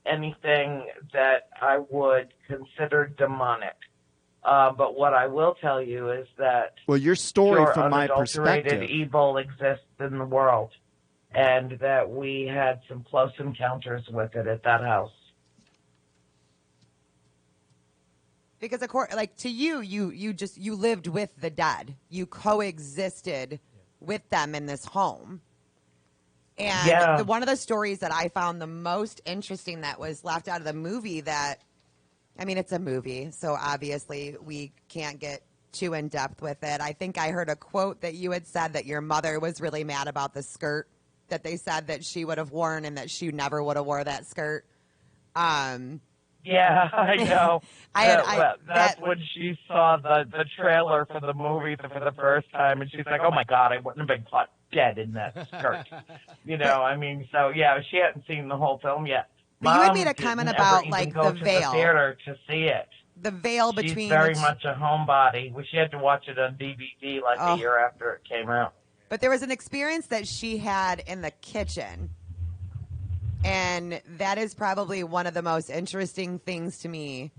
anything that I would consider demonic. But what I will tell you is that your story, from my perspective, unadulterated evil exists in the world, and that we had some close encounters with it at that house. Because to you lived with the dead. You coexisted with them in this home. And one of the stories that I found the most interesting that was left out of the movie it's a movie, so obviously we can't get too in depth with it. I think I heard a quote that you had said that your mother was really mad about the skirt that they said that she would have worn and that she never would have wore that skirt. Yeah, I know. That's when she saw the trailer for the movie for the first time, and she's like, "Oh my God, I wouldn't have been caught dead in that skirt." So she hadn't seen the whole film yet. But you had made a comment about the veil. The theater to see it. The veil between. She's very much a homebody. She had to watch it on DVD a year after it came out. But there was an experience that she had in the kitchen. And that is probably one of the most interesting things to me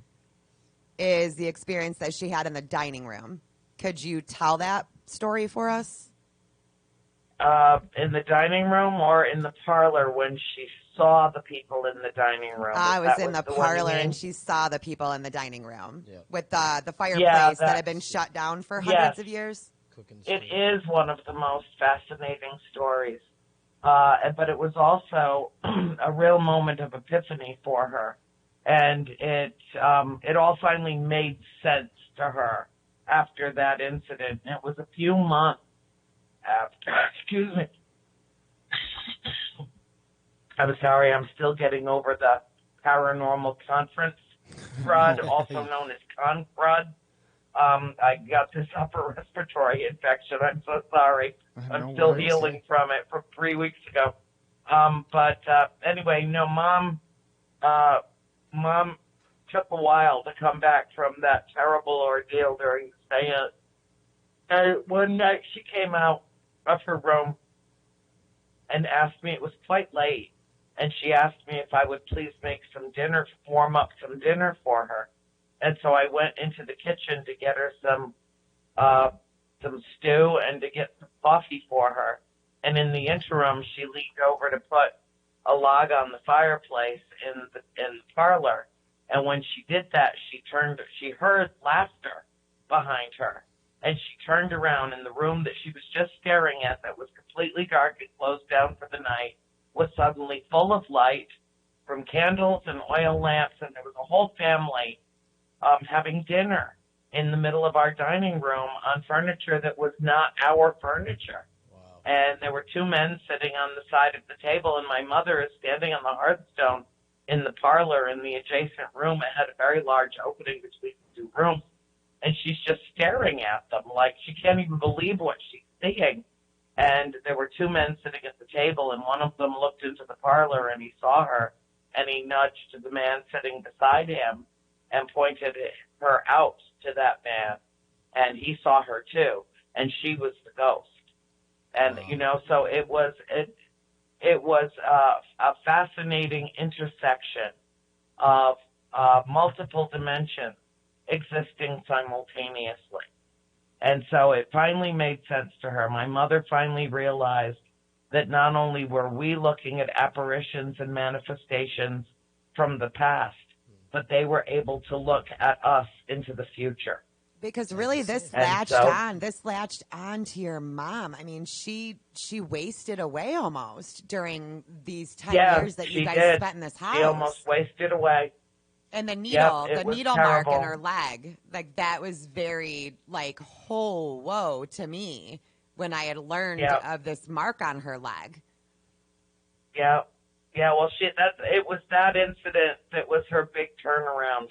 is the experience that she had in the dining room. Could you tell that story for us? In the dining room or in the parlor when she saw the people in the dining room? I was in the parlor and she saw the people in the dining room with the fireplace that had been shut down for hundreds of years. It is one of the most fascinating stories. But it was also a real moment of epiphany for her. And it all finally made sense to her after that incident. It was a few months after, excuse me. I'm sorry, I'm still getting over the paranormal conference crud, also known as con crud. I got this upper respiratory infection. I'm so sorry. I'm still healing from it from 3 weeks ago. But anyway, Mom took a while to come back from that terrible ordeal during the seance. And one night she came out of her room and asked me, it was quite late, and she asked me if I would please make some dinner, warm up some dinner for her. And so I went into the kitchen to get her some stew and to get some coffee for her. And in the interim, she leaned over to put a log on the fireplace in the parlor. And when she did that, she heard laughter behind her. And she turned around, and the room that she was just staring at, that was completely dark and closed down for the night, was suddenly full of light from candles and oil lamps, and there was a whole family having dinner in the middle of our dining room on furniture that was not our furniture. Wow. And there were two men sitting on the side of the table, and my mother is standing on the hearthstone in the parlor in the adjacent room. It had a very large opening between the two rooms. And she's just staring at them like she can't even believe what she's seeing. And there were two men sitting at the table, and one of them looked into the parlor, and he saw her, and he nudged the man sitting beside him and pointed her out to that man. And he saw her too, and she was the ghost. And, Wow. you know, so it was a fascinating intersection of multiple dimensions existing simultaneously. And so it finally made sense to her. My mother finally realized that not only were we looking at apparitions and manifestations from the past, but they were able to look at us into the future. Because really, this And latched on to your mom. I mean, she wasted away almost during these 10 years that you guys spent in this house. She almost wasted away. And the needle, Yep, the was needle mark terrible. in her leg, like that was very like, oh, whoa, to me when I had learned Yep. of this mark on her leg. Yeah. Well, it was that incident that was her big turnaround.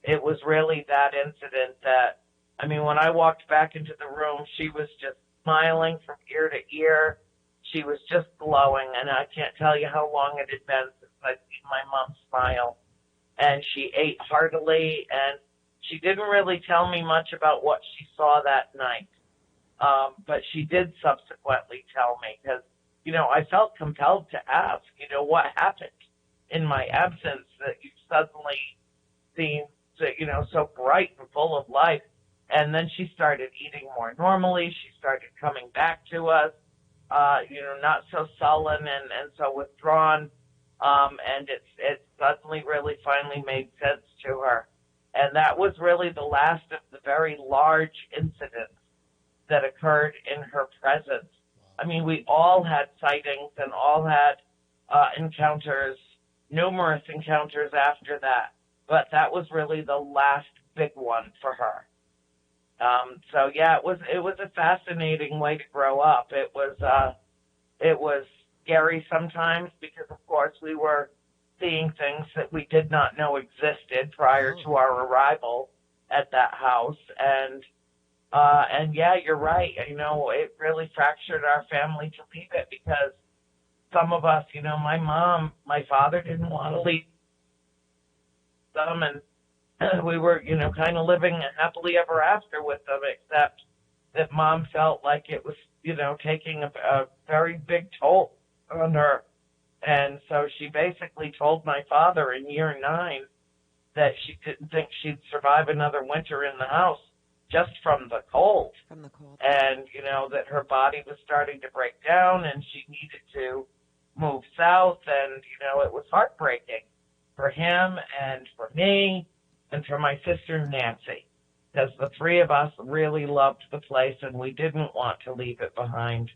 It was really that incident that, I mean, when I walked back into the room, she was just smiling from ear to ear. She was just glowing, and I can't tell you how long it had been since I'd seen my mom smile. And she ate heartily, and she didn't really tell me much about what she saw that night. But she did subsequently tell me, because, you know, I felt compelled to ask, you know, what happened in my absence that you suddenly seemed, you know, so bright and full of life. And then she started eating more normally. She started coming back to us, you know, not so sullen and so withdrawn. And it suddenly really finally made sense to her. And that was really the last of the very large incidents that occurred in her presence. I mean, we all had sightings and all had encounters, numerous encounters after that. But that was really the last big one for her. So yeah, it was a fascinating way to grow up. It was scary sometimes because, of course, we were seeing things that we did not know existed prior to our arrival at that house. And yeah, you're right. You know, it really fractured our family to leave it because some of us, you know, my father didn't want to leave them, and we were, you know, kind of living happily ever after with them, except that Mom felt like it was, you know, taking a very big toll on her. And so she basically told my father in year 9 that she didn't think she'd survive another winter in the house just from the cold. From the cold. And, you know, that her body was starting to break down and she needed to move south. And, you know, it was heartbreaking for him and for me and for my sister Nancy, because the three of us really loved the place and we didn't want to leave it behind.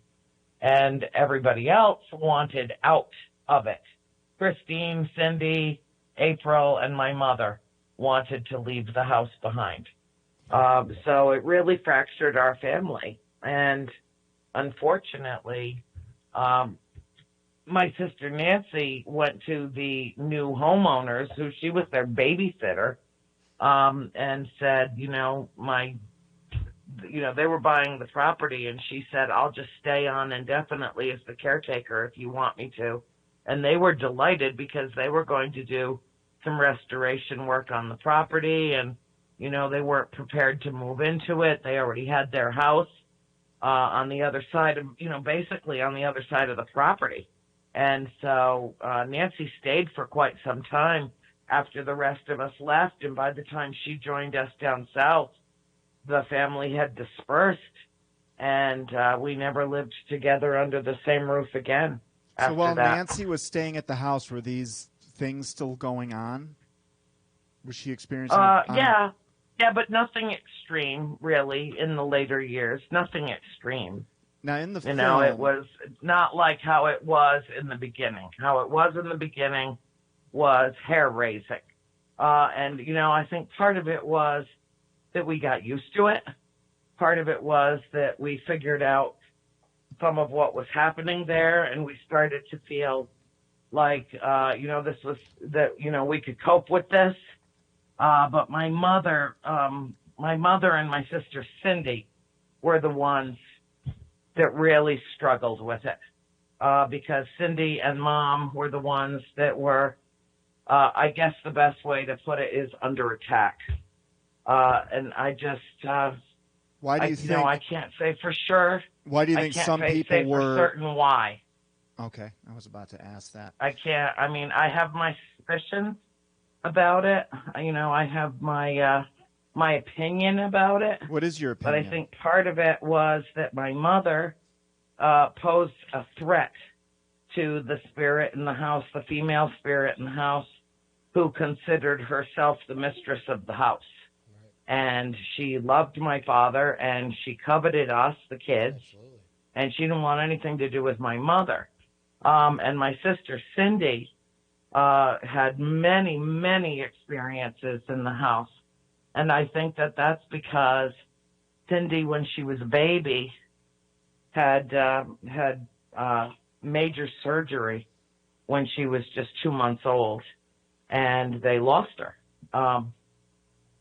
And everybody else wanted out of it. Christine, Cindy, April, and my mother wanted to leave the house behind. So it really fractured our family. And unfortunately, my sister Nancy went to the new homeowners, who she was their babysitter, and said, you know, they were buying the property, and she said, I'll just stay on indefinitely as the caretaker if you want me to. And they were delighted because they were going to do some restoration work on the property, and, you know, they weren't prepared to move into it. They already had their house on the other side of, you know, basically on the other side of the property. And so Nancy stayed for quite some time after the rest of us left. And by the time she joined us down south, the family had dispersed, and we never lived together under the same roof again. So while that. Nancy was staying at the house, were these things still going on? Was she experiencing? Yeah, but nothing extreme, really, in the later years. Nothing extreme. Now, in the film, it was not like how it was in the beginning. How it was in the beginning was hair-raising. And, I think part of it was that we got used to it. Part of it was that we figured out some of what was happening there, and we started to feel like, this was that, we could cope with this. But my mother and my sister Cindy were the ones that really struggled with it, because Cindy and Mom were the ones that were, I guess the best way to put it is under attack. And I just, why do you think? I can't say for sure. Why do you think some people say were? For certain why. Okay, I was about to ask that. I can't. I mean, I have my suspicions about it. I have my opinion about it. What is your opinion? But I think part of it was that my mother posed a threat to the spirit in the house, the female spirit in the house, who considered herself the mistress of the house. Right. And she loved my father, and she coveted us, the kids, absolutely. And she didn't want anything to do with my mother. And my sister Cindy had many, many experiences in the house. And I think that that's because Cindy, when she was a baby, had major surgery when she was just 2 months old, and they lost her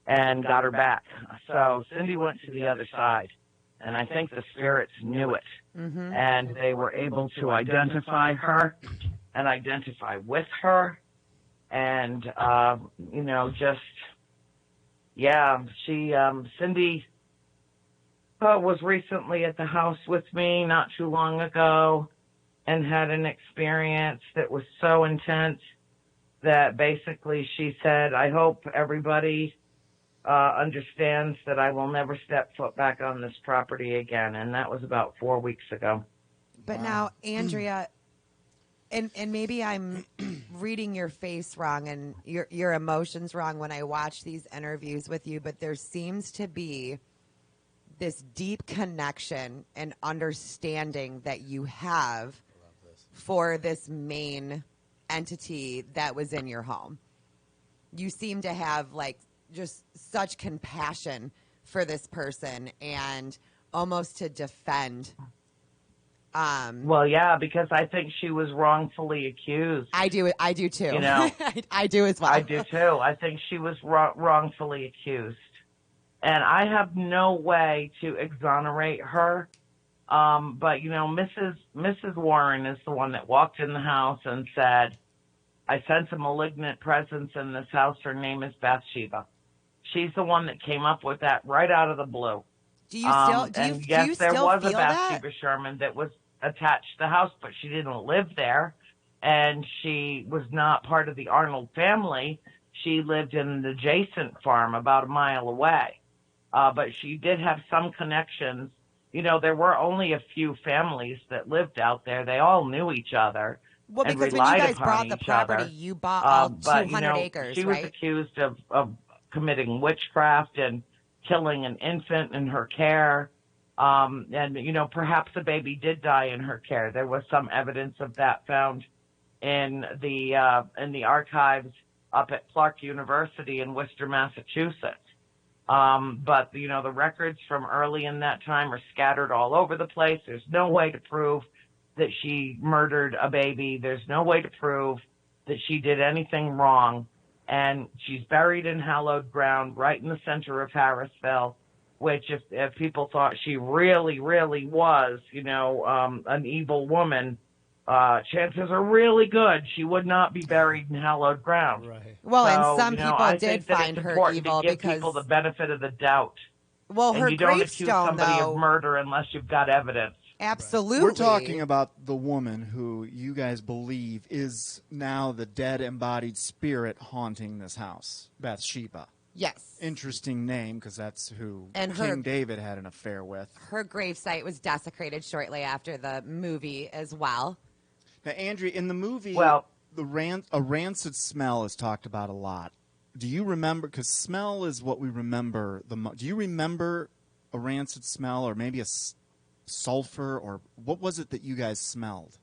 and got her back. So Cindy went to the other side, and I think the spirits knew it, and they were able to identify her and identify with her, and Cindy was recently at the house with me not too long ago and had an experience that was so intense that basically she said, I hope everybody understands that I will never step foot back on this property again. And that was about 4 weeks ago. But now, Andrea, and maybe I'm reading your face wrong and your emotions wrong when I watch these interviews with you, but there seems to be this deep connection and understanding that you have for this main entity that was in your home. You seem to have just such compassion for this person and almost to defend. Well, yeah, because I think she was wrongfully accused. I do too. I do as well. I do too. I think she was wrongfully accused. And I have no way to exonerate her. But, Mrs. Warren is the one that walked in the house and said, I sense a malignant presence in this house. Her name is Bathsheba. She's the one that came up with that right out of the blue. Do you still there was feel a Bathsheba Sherman that was attached to the house, but she didn't live there, and she was not part of the Arnold family. She lived in an adjacent farm about a mile away. But she did have some connections. There were only a few families that lived out there. They all knew each other. Well, and because when you guys upon bought the each property, other. you bought all But, 200 acres, she right? was accused of committing witchcraft and killing an infant in her care. And, perhaps the baby did die in her care. There was some evidence of that found in the archives up at Clark University in Worcester, Massachusetts. But, the records from early in that time are scattered all over the place. There's no way to prove that she murdered a baby. There's no way to prove that she did anything wrong. And she's buried in hallowed ground right in the center of Harrisville, which if people thought she really, really was, an evil woman, chances are really good she would not be buried in hallowed ground. Right. Well, So, and some people did find her evil to give because people the benefit of the doubt. Well, and her you don't accuse gravestone, somebody though, of murder unless you've got evidence. Absolutely. We're talking about the woman who you guys believe is now the dead embodied spirit haunting this house, Bathsheba. Yes. Interesting name, because that's who And King David had an affair with. Her gravesite was desecrated shortly after the movie as well. Now, Andrea, in the movie, Well, a rancid smell is talked about a lot. Do you remember? Because smell is what we remember. Do you remember a rancid smell, or maybe a sulfur, or what was it that you guys smelled?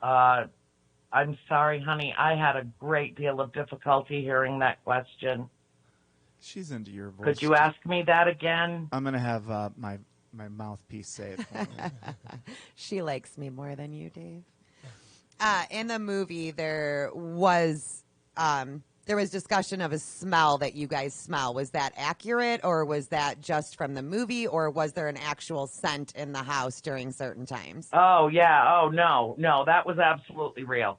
I'm sorry, honey. I had a great deal of difficulty hearing that question. She's into your voice. Could you ask me that again? I'm going to have my mouthpiece say it for me. She likes me more than you, Dave. In the movie, there was discussion of a smell that you guys smell. Was that accurate, or was that just from the movie, or was there an actual scent in the house during certain times? Oh, yeah. Oh, no. No, that was absolutely real.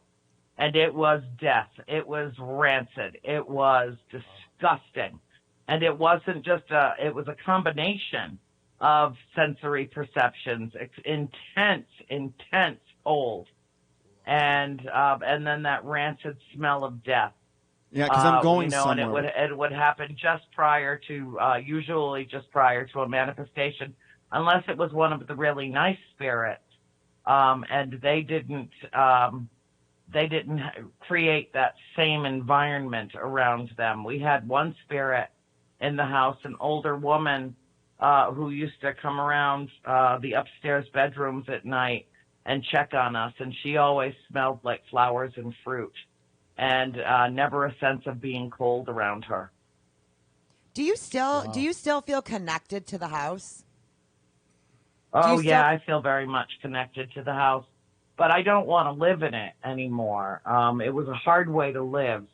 And it was death. It was rancid. It was disgusting. And it wasn't just it was a combination of sensory perceptions. It's intense old. And then that rancid smell of death. Yeah, because I'm going somewhere. And it would happen just prior to, usually just prior to a manifestation, unless it was one of the really nice spirits, and they didn't create that same environment around them. We had one spirit in the house, an older woman, who used to come around the upstairs bedrooms at night and check on us, and she always smelled like flowers and fruit. And never a sense of being cold around her. Do you still feel connected to the house? Oh, yeah, I feel very much connected to the house. But I don't want to live in it anymore. It was a hard way to live.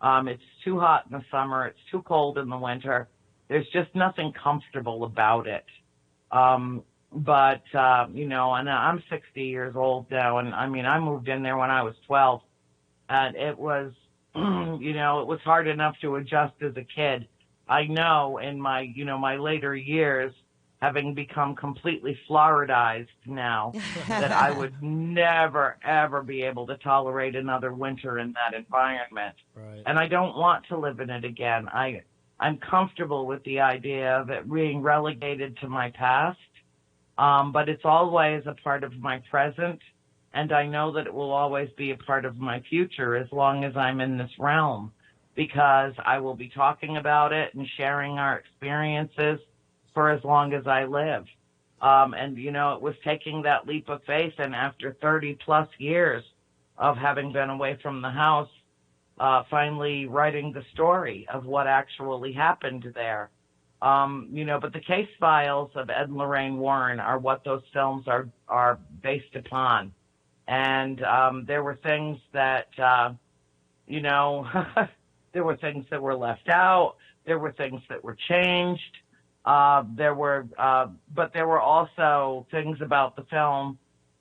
It's too hot in the summer. It's too cold in the winter. There's just nothing comfortable about it. But and I'm 60 years old now. And, I moved in there when I was 12. And it was, it was hard enough to adjust as a kid. I know in my, my later years, having become completely Floridized now, that I would never, ever be able to tolerate another winter in that environment. Right. And I don't want to live in it again. I'm comfortable with the idea of it being relegated to my past, but it's always a part of my present. And I know that it will always be a part of my future as long as I'm in this realm, because I will be talking about it and sharing our experiences for as long as I live. And it was taking that leap of faith. And after 30 plus years of having been away from the house, finally writing the story of what actually happened there. But the case files of Ed and Lorraine Warren are what those films are based upon. And there were things that, there were things that were left out. There were things that were changed. But there were also things about the film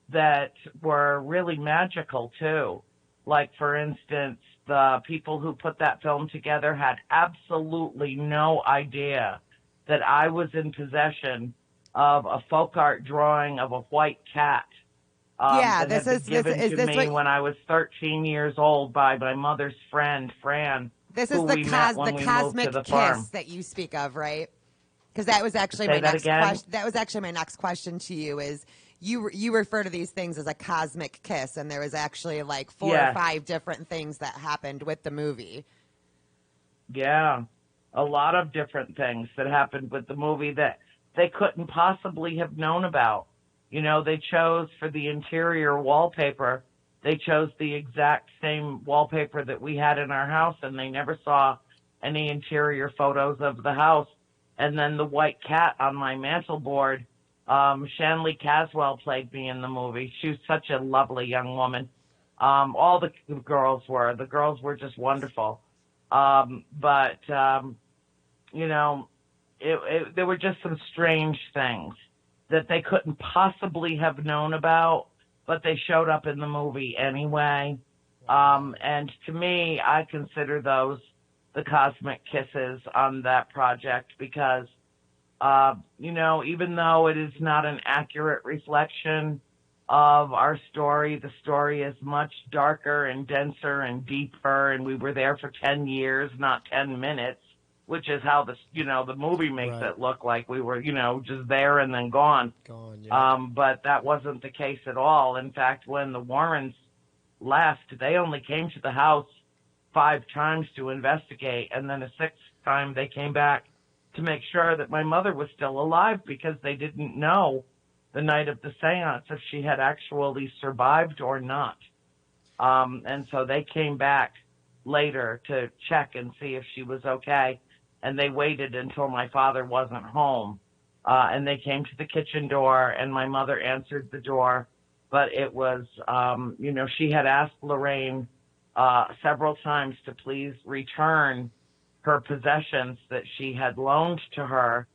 that were really magical too. Like, for instance, the people who put that film together had absolutely no idea that I was in possession of a folk art drawing of a white cat. This is me when I was 13 years old by my mother's friend Fran. This is the cosmic kiss that you speak of, right? Because that was actually my next question. That was actually my next question to you. Is you refer to these things as a cosmic kiss, and there was actually like 4 or 5 different things that happened with the movie. Yeah, a lot of different things that happened with the movie that they couldn't possibly have known about. They chose for the interior wallpaper, they chose the exact same wallpaper that we had in our house, and they never saw any interior photos of the house. And then the white cat on my mantel board, Shanley Caswell played me in the movie. She was such a lovely young woman. All the girls were. The girls were just wonderful. There were just some strange things that they couldn't possibly have known about, but they showed up in the movie anyway. And to me, I consider those the cosmic kisses on that project, because Even though it is not an accurate reflection of our story, the story is much darker and denser and deeper, and we were there for 10 years, not 10 minutes, which is how the movie makes Right. it look like we were, just there and then gone. Gone, yeah. But that wasn't the case at all. In fact, when the Warrens left, they only came to the house 5 times to investigate, and then a 6th time they came back to make sure that my mother was still alive, because they didn't know the night of the seance if she had actually survived or not. And so they came back later to check and see if she was okay, and they waited until my father wasn't home. And they came to the kitchen door, and my mother answered the door, but it was, she had asked Lorraine several times to please return her possessions that she had loaned to her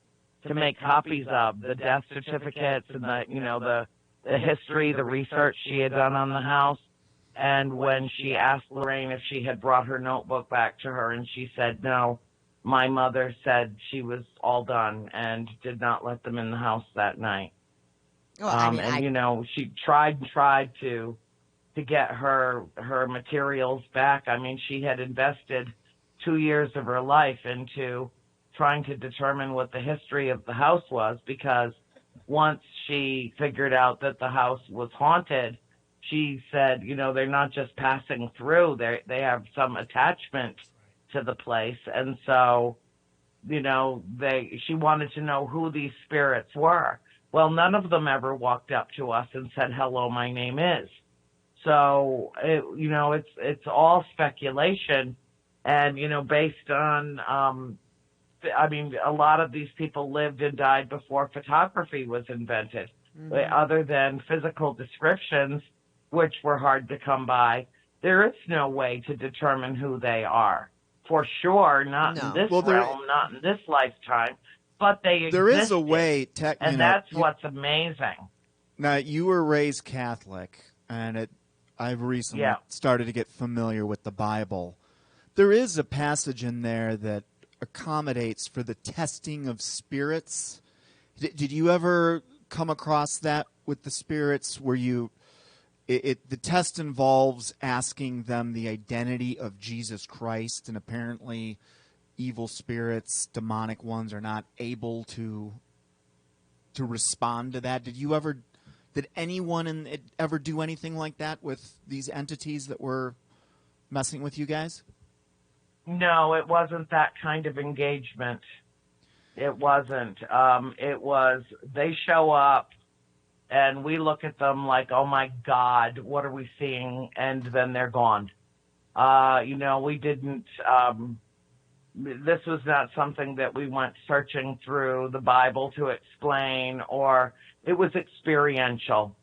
to make copies of, the death certificates and the history, the research she had done on the house. And when she asked Lorraine if she had brought her notebook back to her, and she said no, my mother said she was all done and did not let them in the house that night. Well, she tried to get her materials back. I mean, she had invested 2 years of her life into trying to determine what the history of the house was, because once she figured out that the house was haunted, she said, they're not just passing through, they have some attachment to the place. And so, she wanted to know who these spirits were. Well, none of them ever walked up to us and said, hello, my name is. So, it's all speculation. And, based on, a lot of these people lived and died before photography was invented. Mm-hmm. Other than physical descriptions, which were hard to come by, there is no way to determine who they are. For sure, not in this realm, not in this lifetime, but they existed. There is a way, and that's what's amazing. Now, you were raised Catholic, and I've recently started to get familiar with the Bible. There is a passage in there that accommodates for the testing of spirits. Did you ever come across that with the spirits, where the test involves asking them the identity of Jesus Christ, and apparently evil spirits, demonic ones, are not able to respond to that? Did anyone ever do anything like that with these entities that were messing with you guys? No, it wasn't that kind of engagement. It wasn't. It was, they show up and we look at them like, oh my God, what are we seeing? And then they're gone. We didn't, this was not something that we went searching through the Bible to explain, or it was experiential.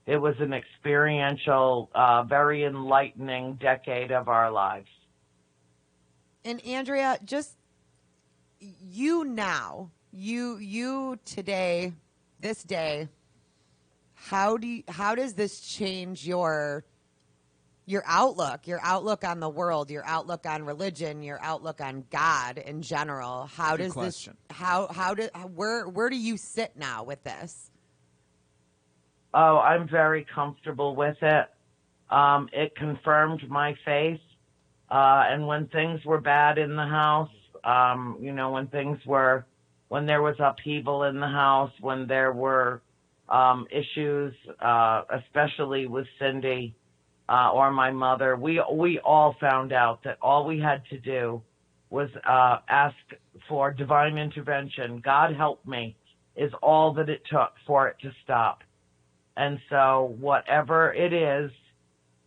It was an experiential, very enlightening decade of our lives. And Andrea, just you now, you today, this day, how does this change your outlook on the world, your outlook on religion, your outlook on God in general? How does this, where do you sit now with this? Oh, I'm very comfortable with it. It confirmed my faith. And when things were bad in the house, when there was upheaval in the house, when there were issues, especially with Cindy or my mother, we all found out that all we had to do was ask for divine intervention. God help me is all that it took for it to stop. And so whatever it is,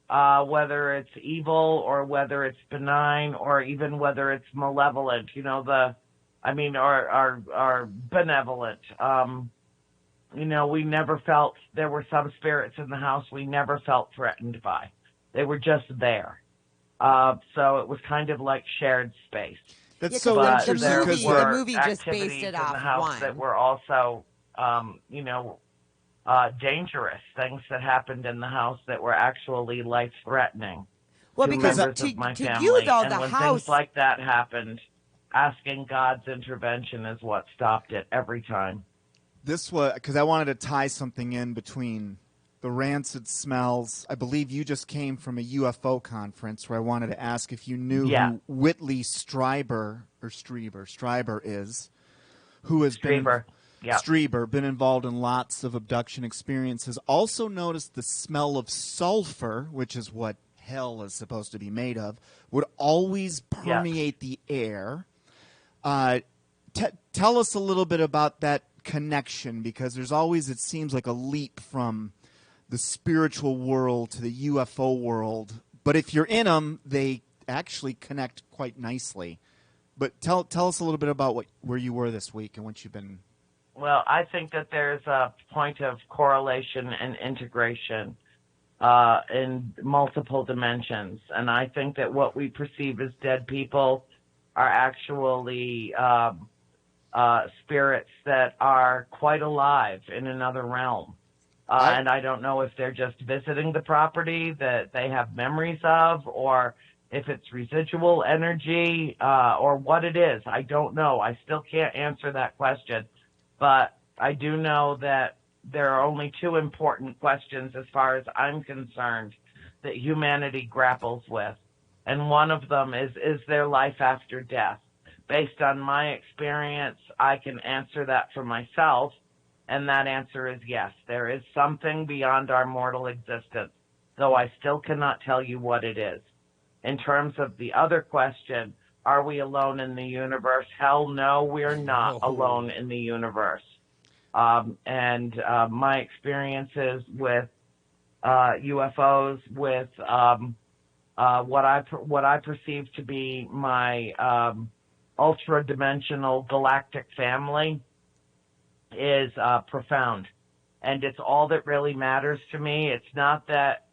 whether it's evil or whether it's benign or even whether it's malevolent, or benevolent, we never felt, there were some spirits in the house we never felt threatened by. They were just there. So it was kind of like shared space. That's so interesting, because the movie just activities based it in off the house one. that were also, dangerous things that happened in the house that were actually life-threatening. Well, to because members of my to family. you, though, and the when house, things like that happened, asking God's intervention is what stopped it every time. This was because I wanted to tie something in between the rancid smells. I believe you just came from a UFO conference where I wanted to ask if you knew who Whitley Strieber is, who has been involved in lots of abduction experiences. Also noticed the smell of sulfur, which is what hell is supposed to be made of, would always permeate the air. Tell us a little bit about that connection, because there's always, it seems like, a leap from the spiritual world to the UFO world. But if you're in them, they actually connect quite nicely. But tell us a little bit about where you were this week and what you've been. Well, I think that there's a point of correlation and integration in multiple dimensions. And I think that what we perceive as dead people are actually spirits that are quite alive in another realm. And I don't know if they're just visiting the property that they have memories of, or if it's residual energy, or what it is. I don't know. I still can't answer that question. But I do know that there are only two important questions, as far as I'm concerned, that humanity grapples with. And one of them is there life after death? Based on my experience, I can answer that for myself, and that answer is yes. There is something beyond our mortal existence, though I still cannot tell you what it is. In terms of the other question, are we alone in the universe? Hell no, we're not alone in the universe. And my experiences with UFOs, with what I perceive to be my ultra-dimensional galactic family is profound. And it's all that really matters to me. It's not that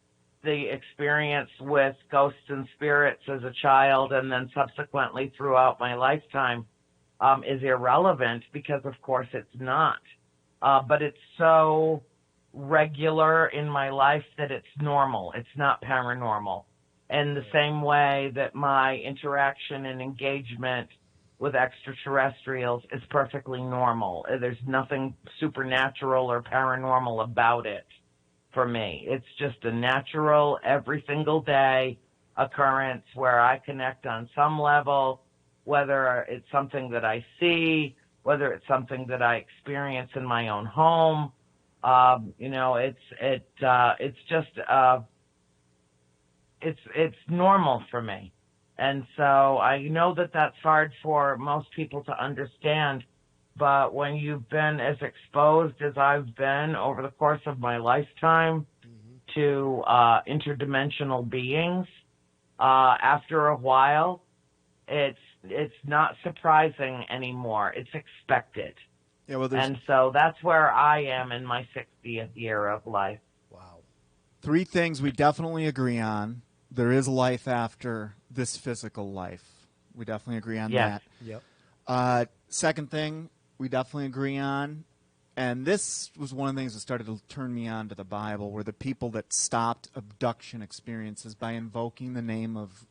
the experience with ghosts and spirits as a child and then subsequently throughout my lifetime is irrelevant, because of course it's not. But it's so regular in my life that it's normal. It's not paranormal. In the same way that my interaction and engagement with extraterrestrials is perfectly normal. There's nothing supernatural or paranormal about it for me. It's just a natural, every single day occurrence where I connect on some level, whether it's something that I see, whether it's something that I experience in my own home. It's normal for me. And so I know that that's hard for most people to understand, but when you've been as exposed as I've been over the course of my lifetime to interdimensional beings, after a while, it's not surprising anymore. It's expected. Yeah, well, and so that's where I am in my 60th year of life. Wow. 3 things we definitely agree on. There is life after this physical life. We definitely agree on that. Yep. Second thing we definitely agree on, and this was one of the things that started to turn me on to the Bible, were the people that stopped abduction experiences by invoking the name of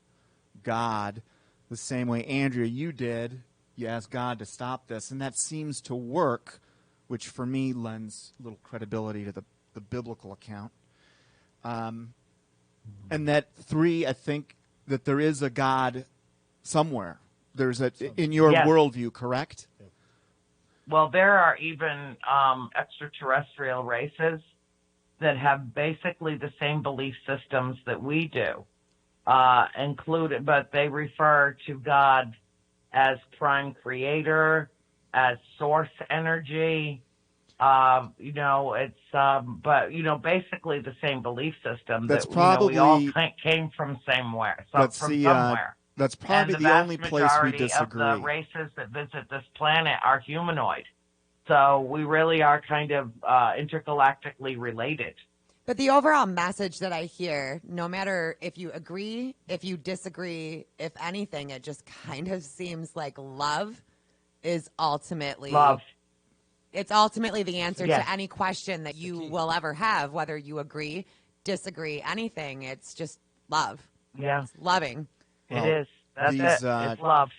God the same way, Andrea, you did. You asked God to stop this, and that seems to work, which for me lends a little credibility to the biblical account. And that 3, I think that there is a God somewhere. There's in your worldview, correct? Well, there are even extraterrestrial races that have basically the same belief systems that we do, but they refer to God as prime creator, as source energy. Basically the same belief system. That's that probably we all came from somewhere. Somewhere. That's probably the only place we disagree. Of the races that visit this planet are humanoid, so we really are kind of intergalactically related. But the overall message that I hear, no matter if you agree, if you disagree, if anything, it just kind of seems like love is ultimately love. It's ultimately the answer to any question that you will ever have, whether you agree, disagree, anything. It's just love. Yeah. It's loving. It is. That's it. It's love.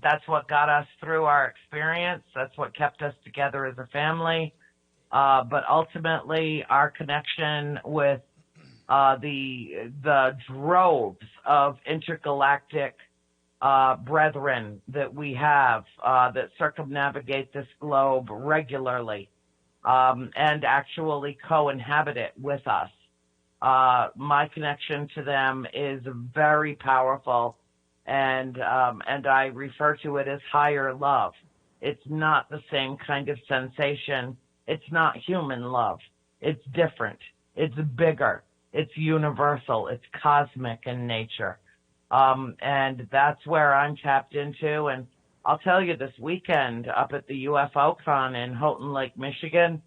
That's what got us through our experience. That's what kept us together as a family. But ultimately, our connection with the droves of intergalactic brethren that we have that circumnavigate this globe regularly and actually co-inhabit it with us. My connection to them is very powerful, and I refer to it as higher love. It's not the same kind of sensation. It's not human love. It's different. It's bigger. It's universal. It's cosmic in nature. And that's where I'm tapped into. And I'll tell you, this weekend up at the UFO Con in Houghton Lake, Michigan,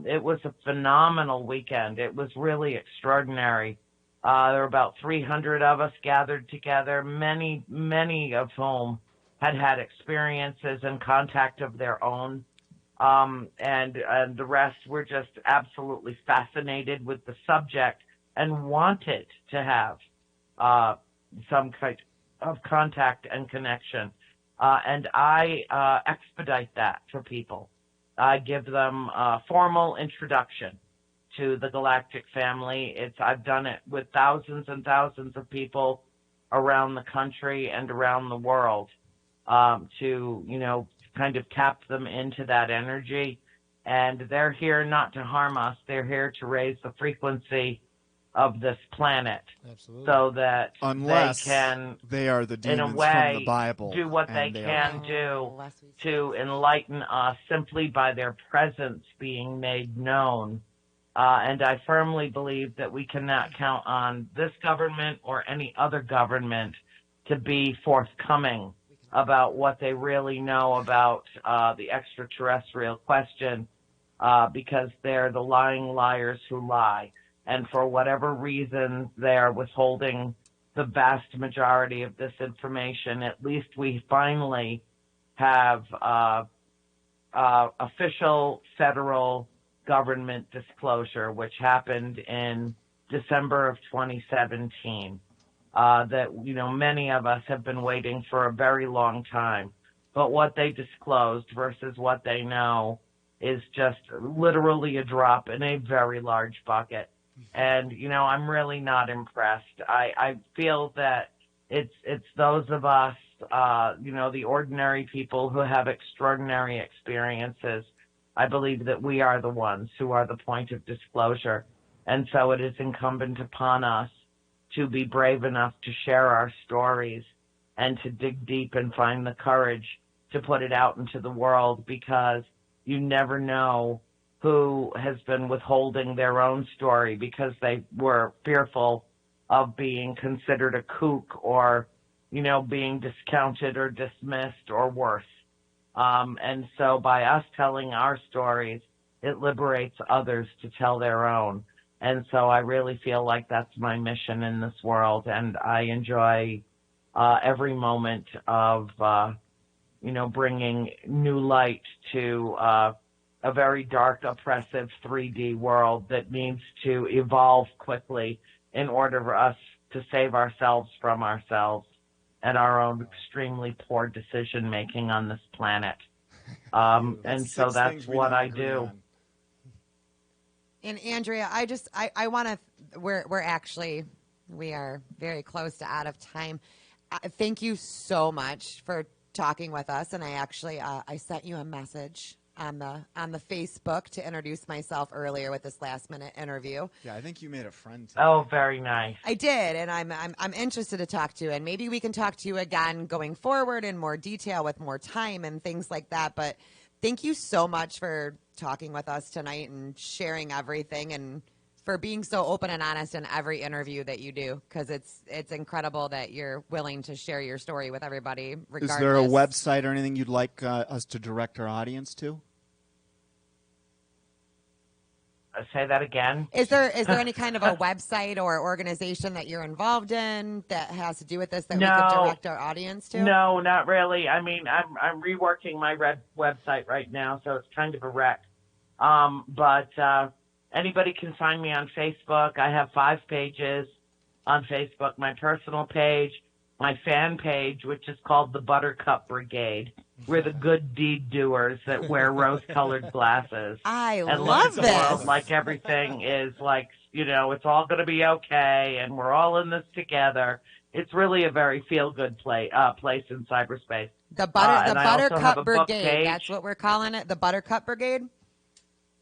it was a phenomenal weekend. It was really extraordinary. There were about 300 of us gathered together, many of whom had experiences and contact of their own. And the rest were just absolutely fascinated with the subject and wanted to have some kind of contact and connection. And I expedite that for people. I give them a formal introduction to the galactic family. I've done it with thousands and thousands of people around the country and around the world to, kind of tap them into that energy. And they're here not to harm us. They're here to raise the frequency of this planet. Absolutely. So that Unless they can, they are the in a demons way, from the Bible. do what they can do to enlighten us simply by their presence being made known. And I firmly believe that we cannot count on this government or any other government to be forthcoming about what they really know about the extraterrestrial question, because they're the lying liars who lie. And for whatever reason, they're withholding the vast majority of this information. At least we finally have official federal government disclosure, which happened in December of 2017. That, many of us have been waiting for a very long time. But what they disclosed versus what they know is just literally a drop in a very large bucket. And, I'm really not impressed. I feel that it's those of us, the ordinary people who have extraordinary experiences. I believe that we are the ones who are the point of disclosure. And so it is incumbent upon us to be brave enough to share our stories and to dig deep and find the courage to put it out into the world, because you never know who has been withholding their own story because they were fearful of being considered a kook or, being discounted or dismissed or worse. And so by us telling our stories, it liberates others to tell their own. And so I really feel like that's my mission in this world, and I enjoy every moment of, bringing new light to a very dark, oppressive 3D world that needs to evolve quickly in order for us to save ourselves from ourselves and our own extremely poor decision-making on this planet. And so that's what I do. On. And Andrea, I want to, we are very close to out of time. Thank you so much for talking with us. And I sent you a message on the Facebook to introduce myself earlier with this last minute interview. Yeah, I think you made a friend today. Oh, very nice. I did, and I'm interested to talk to you, and maybe we can talk to you again going forward in more detail with more time and things like that. But thank you so much for talking with us tonight and sharing everything, and for being so open and honest in every interview that you do, because it's incredible that you're willing to share your story with everybody regardless. Is there a website or anything you'd like us to direct our audience to? Say that again. Is there any kind of a website or organization that you're involved in that has to do with this that we could direct our audience to? No, not really. I mean, I'm reworking my website right now, so it's kind of a wreck. But anybody can find me on Facebook. I have 5 pages on Facebook. My personal page my fan page, which is called the Buttercup Brigade. We're the good deed doers that wear rose-colored glasses. I and love look at the world this. like everything is like, it's all going to be okay, and we're all in this together. It's really a very feel-good place in cyberspace. The And I also have Buttercup a book Brigade. page. That's what we're calling it. The Buttercup Brigade.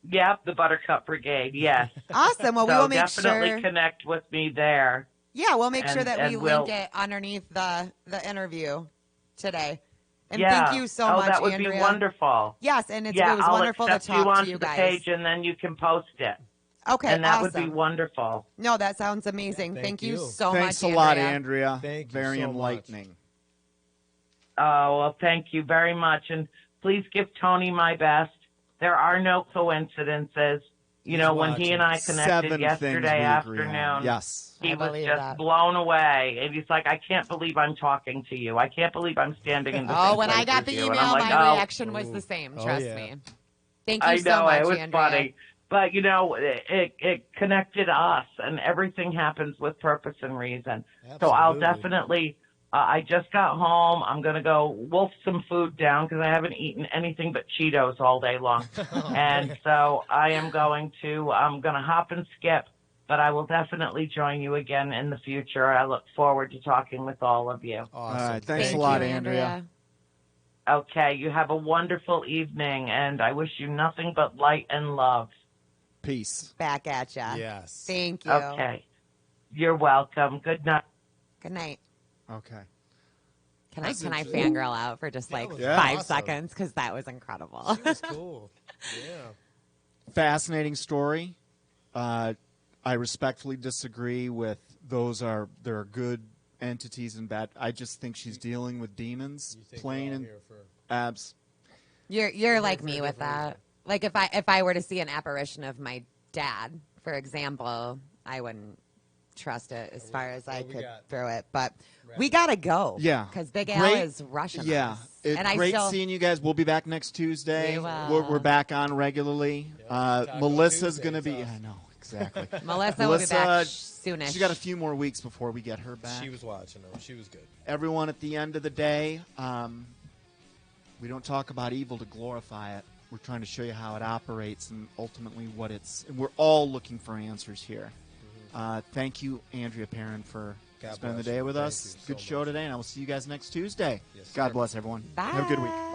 Yep, the Buttercup Brigade. Yes. Awesome. Well, we So will make definitely sure. connect with me there. Yeah, we'll make sure And- that we and we'll- link it underneath the interview today. And Yeah. thank you so oh, much, that would Andrea. be wonderful. Yes, and it was I'll wonderful to accept you talk to onto you the guys. page, and then you can post it. Okay, and that awesome. would be wonderful. No, that sounds amazing. Thank you so Thanks much, a lot, Andrea. Andrea. Thank you Very so much. enlightening. Oh, well, thank you very much. And please give Tony my best. There are no coincidences. He's When he and I connected 7 yesterday things we agree afternoon, on. Yes. he I was believe just that. blown away. And he's like, I can't believe I'm talking to you. I can't believe I'm standing in the Oh, same when I place got as the you. email, And I'm like, my oh, reaction was the same. Oh, Trust yeah. me. Thank you I so know, much, it was Andrea. funny. But, it connected us, and everything happens with purpose and reason. So I'll Absolutely. definitely, I just got home. I'm going to go wolf some food down because I haven't eaten anything but Cheetos all day long. And so I'm going to hop and skip, but I will definitely join you again in the future. I look forward to talking with all of you. Awesome. All right. Thanks Thank a lot, you, Andrea. Okay, you have a wonderful evening, and I wish you nothing but light and love. Peace. Back at ya. Yes. Thank you. Okay. You're welcome. Good night. Good night. Okay. Can That's I interesting. fangirl out for just like was 5 awesome. seconds? Because that was incredible. She was cool. Yeah. Fascinating story. I respectfully disagree with there are good entities and bad. I just think she's dealing with demons. You think Plain we're all and here for abs. You're like for me a with different that. reason. Like if I were to see an apparition of my dad, for example, I wouldn't trust it as far as I we could got? throw it. But we gotta go. Yeah. because Big Al Great- is rushing. Yeah. us. And I Great still, seeing you guys. We'll be back next Tuesday. We will. We're back on regularly. Taco Melissa's Tuesday, going to be. it's I know, exactly. Melissa will be back Melissa, soonish. She's got a few more weeks before we get her back. She was watching them. She was good. Everyone, at the end of the day, we don't talk about evil to glorify it. We're trying to show you how it operates and ultimately what it's. And we're all looking for answers here. Thank you, Andrea Perron, for God spending the bless day you. with Thank us. you Good so show much. today, and I will see you guys next Tuesday. Yes, God sir. bless everyone. Bye. Have a good week.